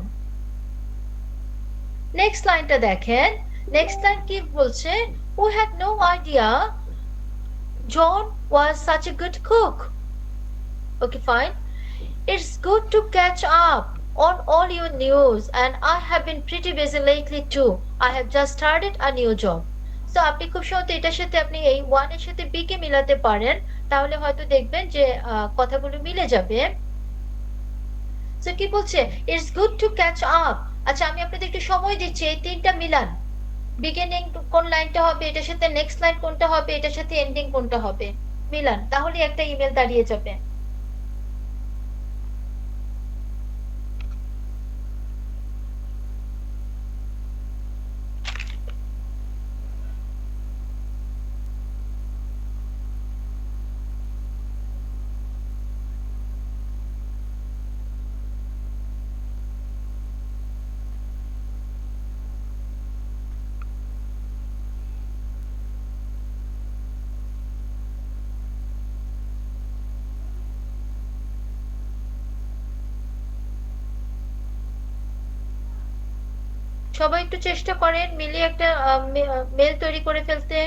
Next লাইনটা দেখেন। নেক্সট লাইন কি বলছে? We had no idea John was such a good cook. Okay, fine. It's good to catch up on all your news and I have been pretty busy lately too. I have just started a new job. So আপনি খুব সহজে এটার সাথে আপনি এই one এর সাথে B কে মিলাতে পারেন, তাহলে হয়তো দেখবেন যে কথাগুলো মিলে যাবে। সো কি বলছে? It's good to catch up. আচ্ছা, আমি আপনাদের একটু সময় দিচ্ছি, এই তিনটা মিলান। বিগিনিং কোন লাইনটা হবে, এটার সাথে নেক্সট লাইন কোনটা হবে, এটার সাথে এন্ডিং কোনটা হবে, মিলান, তাহলে একটা ইমেল দাঁড়িয়ে যাবে। সবাই একটু চেষ্টা করেন মিলিয়ে একটা মেল তৈরি করে ফেলতে।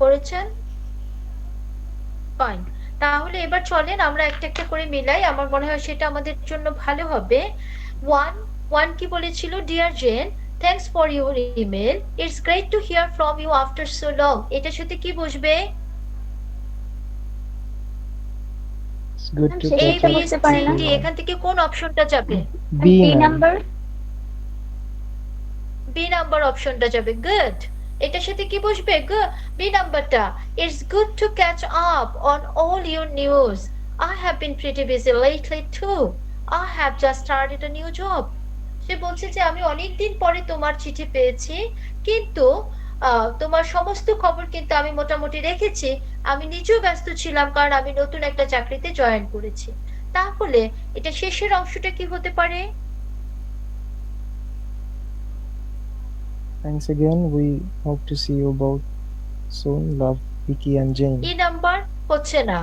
করেছেন? ফাইন, তাহলে এবার চলেন আমরা একটা একটা করে মিলাই, আমার মনে হয় সেটা আমাদের জন্য ভালো হবে। ওয়ান কি বলেছিল? Dear Jane, thanks for your email, it's great to hear from you after so long. এটার সাথে কি বসবে? এখান থেকে কোন অপশনটা যাবে? B number. বি নাম্বার অপশনটা যাবে। গুড। এটার সাথে কি বসবে? বি নাম্বারটা। It's good to catch up on all your news. I have been pretty busy lately too. I have just started a new job. সে বলছে যে আমি অনেকদিন পরে তোমার চিঠি পেয়েছি, কিন্তু তোমার সমস্ত খবর কিন্তু আমি মোটামুটি রেখেছি। আমি নিজেও ব্যস্ত ছিলাম কারণ আমি নতুন একটা চাকরিতে জয়েন করেছি। তাহলে এটা শেষের অংশটা কি হতে পারে? Thanks again. We hope to see you both soon. Love, Vicky and Jane. E number হচ্ছে না,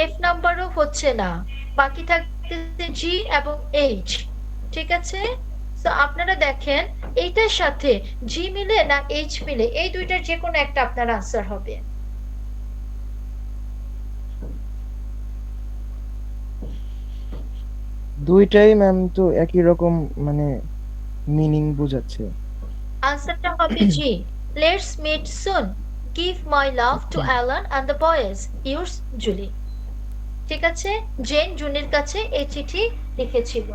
এফ নাম্বারও হচ্ছে না, বাকি থাকতেছে জি এবং এইচ। ঠিক আছে? তো আপনারা দেখেন এইটার সাথে জি মিলে না এইচ মিলে, এই দুইটার যে কোনো একটা আপনার আনসার হবে। দুইটাই ম্যাম তো একই রকম মানে মিনিং বোঝাচ্ছে। আনসারটা হবে G. Let's meet soon, give my love to Alan and the boys, yours Julie. ঠিক আছে? জেন জুনির কাছে এই চিঠি লিখেছিল।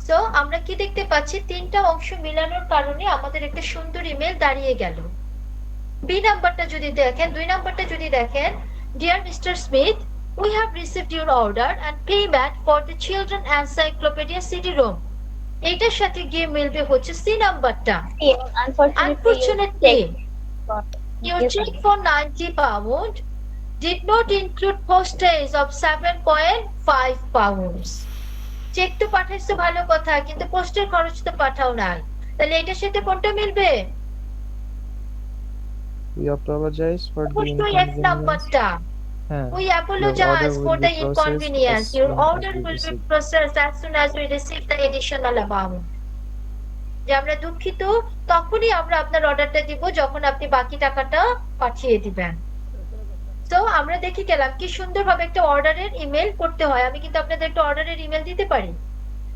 সো আমরা কি দেখতে পাচ্ছি? তিনটা অংশ মিলানোর কারণে আমাদের একটা সুন্দর ইমেল দাঁড়িয়ে গেল। বি নাম্বারটা যদি দেখেন, দুই নাম্বারটা যদি দেখেন, dear mister Smith, we have received your order and payment for the children encyclopedia CD-ROM. এইটার সাথে গিয়ে মিলবে হচ্ছে সি নাম্বারটা। Unfortunately, your check for 90 pound did not include postage of 7.5 pounds. Check তো পাঠাইছো ভালো কথা, কিন্তু পোস্টের খরচ তো পাঠাও নাই। তাহলে এটার সাথে কোনটা মিলবে? We apologize for the অবশ্যই এফ নাম্বারটা। হ্যাঁ, We your order apologize will for be the processed inconvenience. as Your soon as order we will be receive. processed as soon as we receive the additional amount. যে আমরা দুঃখিত, তখনই আমরা আপনার অর্ডারটা দিব যখন আপনি বাকি টাকাটা পাঠিয়ে দিবেন। তো আমরা দেখে গেলাম কি সুন্দরভাবে একটা অর্ডারের ইমেল করতে হয়। আমি কিন্তু আপনাদের একটা অর্ডারের ইমেল দিতে পারি।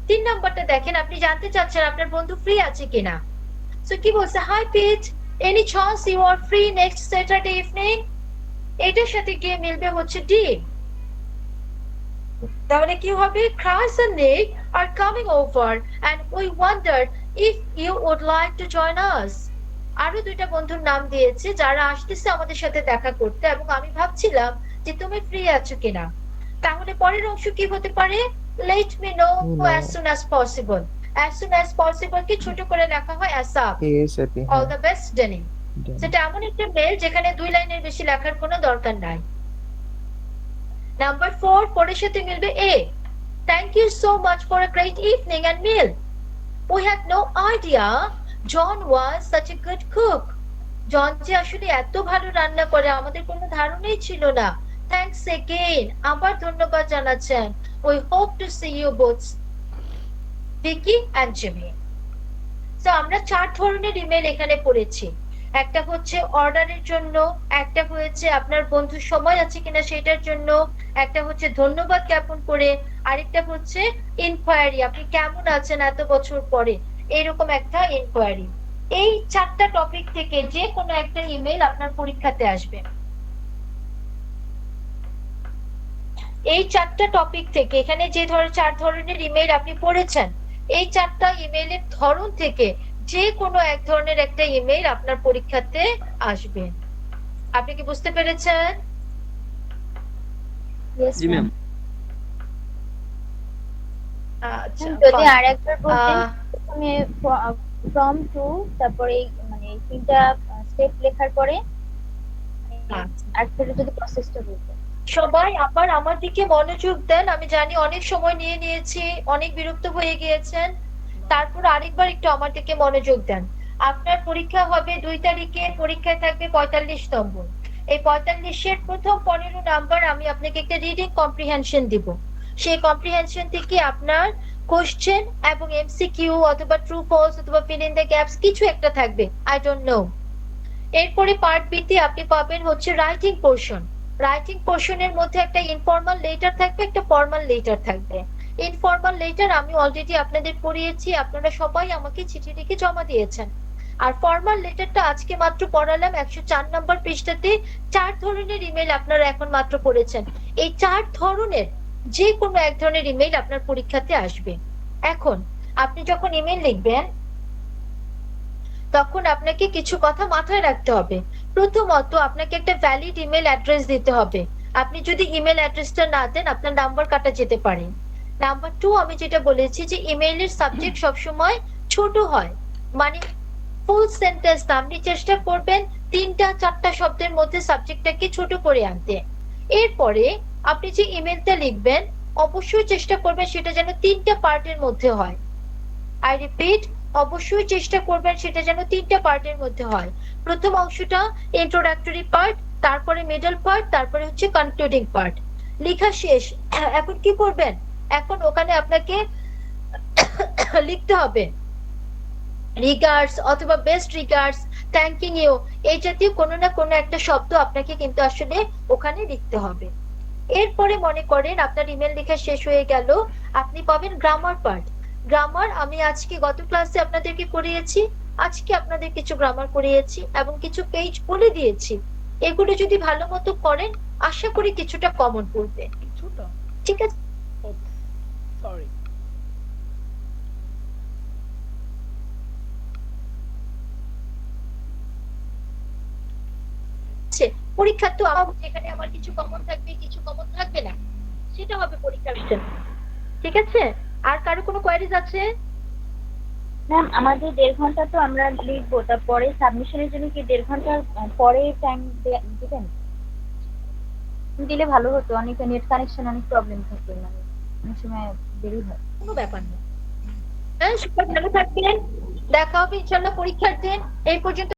3 নাম্বারটা দেখেন, আপনি জানতে চাচ্ছেন আপনার বন্ধু ফ্রি আছে কিনা। সো কি বলছে, hi Pete, any chance you are free next Saturday evening. এটার সাথে গিয়ে মিলবে হচ্ছে ডি। তাহলে কি হবে, Chris and Nick are coming over and we wondered if you would like to join us. আরো দুইটা বন্ধুর নাম দিয়েছে যারা আসতেছে আমাদের সাথে দেখা করতে, এবং আমি ভাবছিলাম যে তুমি ফ্রি আছো কিনা। তাহলে পরের অংশ কি হতে পারে, let me know as soon as possible. As soon as possible কি ছোট করে লেখা হয় ASAP. ASAP, All the best, Denny. সেটা এমন একটা মেল যেখানে 2 লাইনের বেশি লেখার কোনো দরকার নাই। Number 4, পরের সাথে মিলবে A. Thank you so much for a great evening and meal. We had no idea John was such a good cook. জন যে আসলে এত ভালো রান্না করে আমাদের কোনো ধারণাই ছিল না। Thanks again. আবার ধন্যবাদ জানাচ্ছেন। We hope to see you both, Vicky and Jimmy. So আমরা 4 ধরনের ইমেল এখানে পড়েছি। একটা হচ্ছে অর্ডারের জন্য, একটা হচ্ছে আপনার বন্ধু সময় আছে কিনা সেটার জন্য, একটা হচ্ছে ধন্যবাদ জ্ঞাপন করে, আরেকটা হচ্ছে ইনকোয়ারি, আপনি কেমন আছেন এত বছর পরে, এরকম একটা ইনকোয়ারি। এই 4টা টপিক থেকে যে কোনো একটা ইমেল আপনার পরীক্ষাতে আসবে। এই 4টা টপিক থেকে এখানে যে 4 ধরনের ইমেল আপনি পড়েছেন, এই 4টা ইমেলের ধরন থেকে যে কোনো এক ধরনের একটা ইমেল আপনার পরীক্ষাতে আসবে। আপনি কি বুঝতে পেরেছেন? জি ম্যাম। আচ্ছা, যদি আরেকবার বলতেন, প্রথমে ফ্রম টু, তারপরে মানে 3টা স্টেপ লেখার পরে আরেকটা যদি প্রসেসটা বলতেন। সবাই আবার আমার দিকে মনোযোগ দেন। আমি জানি অনেক সময় নিয়েছি, অনেক বিরক্ত হয়ে গিয়েছেন, তারপর আরেকবার একটু আমার দিকে মনোযোগ দেন। আপনার পরীক্ষা হবে 2 তারিখে, পরীক্ষায় থাকবে 45 নম্বর। এই 45-এর প্রথম 15 নাম্বার আমি আপনাকে একটা রিডিং কম্প্রিহেনশন দিব। সেই কম্প্রিহেনশন থেকে আপনার কোশ্চেন এবং এমসিকিউ অথবা ট্রু ফলস অথবা ফিল ইন দ্য গ্যাপস কিছু একটা থাকবে, আই ডোন্ট নো। এরপরে পার্ট বি তে আপনি পাবেন হচ্ছে রাইটিং পোরশন। রাইটিং পোরশনের মধ্যে একটা ইনফর্মাল লেটার থাকবে, একটা ফর্মাল লেটার থাকবে। ইনফর্মাল লেটার আমি অলরেডি আপনাদের পড়িয়েছি, আপনারা সবাই আমাকে চিঠি লিখে জমা দিয়েছেন। আর ফর্মাল লেটারটা আজকে মাত্র পড়ালাম 104 নম্বর পৃষ্ঠাতে। 4 ধরনের ইমেল আপনারা এখন মাত্র পড়েছেন। এই 4 ধরনের যে কোনো এক ধরনের ইমেল আপনার পরীক্ষাতে আসবে। এখন আপনি যখন ইমেল লিখবেন তখন আপনাকে কিছু কথা মাথায় রাখতে হবে। প্রথমত আপনাকে একটা ভ্যালিড ইমেল অ্যাড্রেস দিতে হবে। আপনি যদি ইমেল অ্যাড্রেসটা না দেন আপনার নাম্বার কাটা যেতে পারে। নাম্বার 2, আমি যেটা বলেছি যে ইমেইলের সাবজেক্ট সবসময় ছোট হয়, মানে ফুল সেন্টেন্স না, আপনি চেষ্টা করবেন 3টা-4টা শব্দের মধ্যে সাবজেক্টটাকে ছোট করে আনতে। এরপরে আপনি যে ইমেলটা লিখবেন অবশ্যই চেষ্টা করবেন সেটা যেন 3টা পার্টের মধ্যে হয়। আই রিপিট, অবশ্যই চেষ্টা করবেন সেটা যেন 3টা পার্টের মধ্যে হয়। প্রথম অংশটা ইন্ট্রোডাক্টরি পার্ট, তারপরে মিডল পার্ট, তারপরে হচ্ছে কনক্লুডিং পার্ট। লেখা শেষ, এখন কি করবেন, এখন ওখানে আপনাকে লিখতে হবে রিগার্ডস অথবা বেস্ট রিগার্ডস, থ্যাঙ্কিং ইউ, এই জাতীয় কোনো না কোনো একটা শব্দ আপনাকে কিন্তু আসলে ওখানে লিখতে হবে। এরপরে মনে করেন আপনার ইমেল লেখা শেষ হয়ে গেল, আপনি পাবেন গ্রামার পার্ট। গ্রামার আমি আজকে গত ক্লাসে আপনাদেরকে করিয়েছি, আজকে আপনাদের কিছু গ্রামার করিয়েছি এবং কিছু পেজ বলে দিয়েছি। এগুলো যদি ভালো মতো করেন আশা করি কিছুটা কমন পড়বে। কিছুটা ঠিক আছে, সরি। পরীক্ষা তো এখানে আমার কিছু কমন থাকবে, কিছু কমন থাকবে না, সেটা হবে পরীক্ষার বিষয়। ঠিক আছে, আর কারো কোনো কোয়ারিজ আছে? ম্যাম আমাদের 1.5 ঘন্টা তো আমরা লিখবো, তারপরে সাবমিশনের জন্য কি 1.5 ঘন্টা পরে টাইম দিবেন? দিলে ভালো হতো, অনেক নেট কানেকশন অনেক প্রবলেম থাকে, মানে অনেক সময় দেরি হয়। কোনো ব্যাপার না, হ্যাঁ সবাই ভালো থাকবেন, দেখা হবে ইনশাআল্লাহ পরীক্ষার দিন। এই পর্যন্ত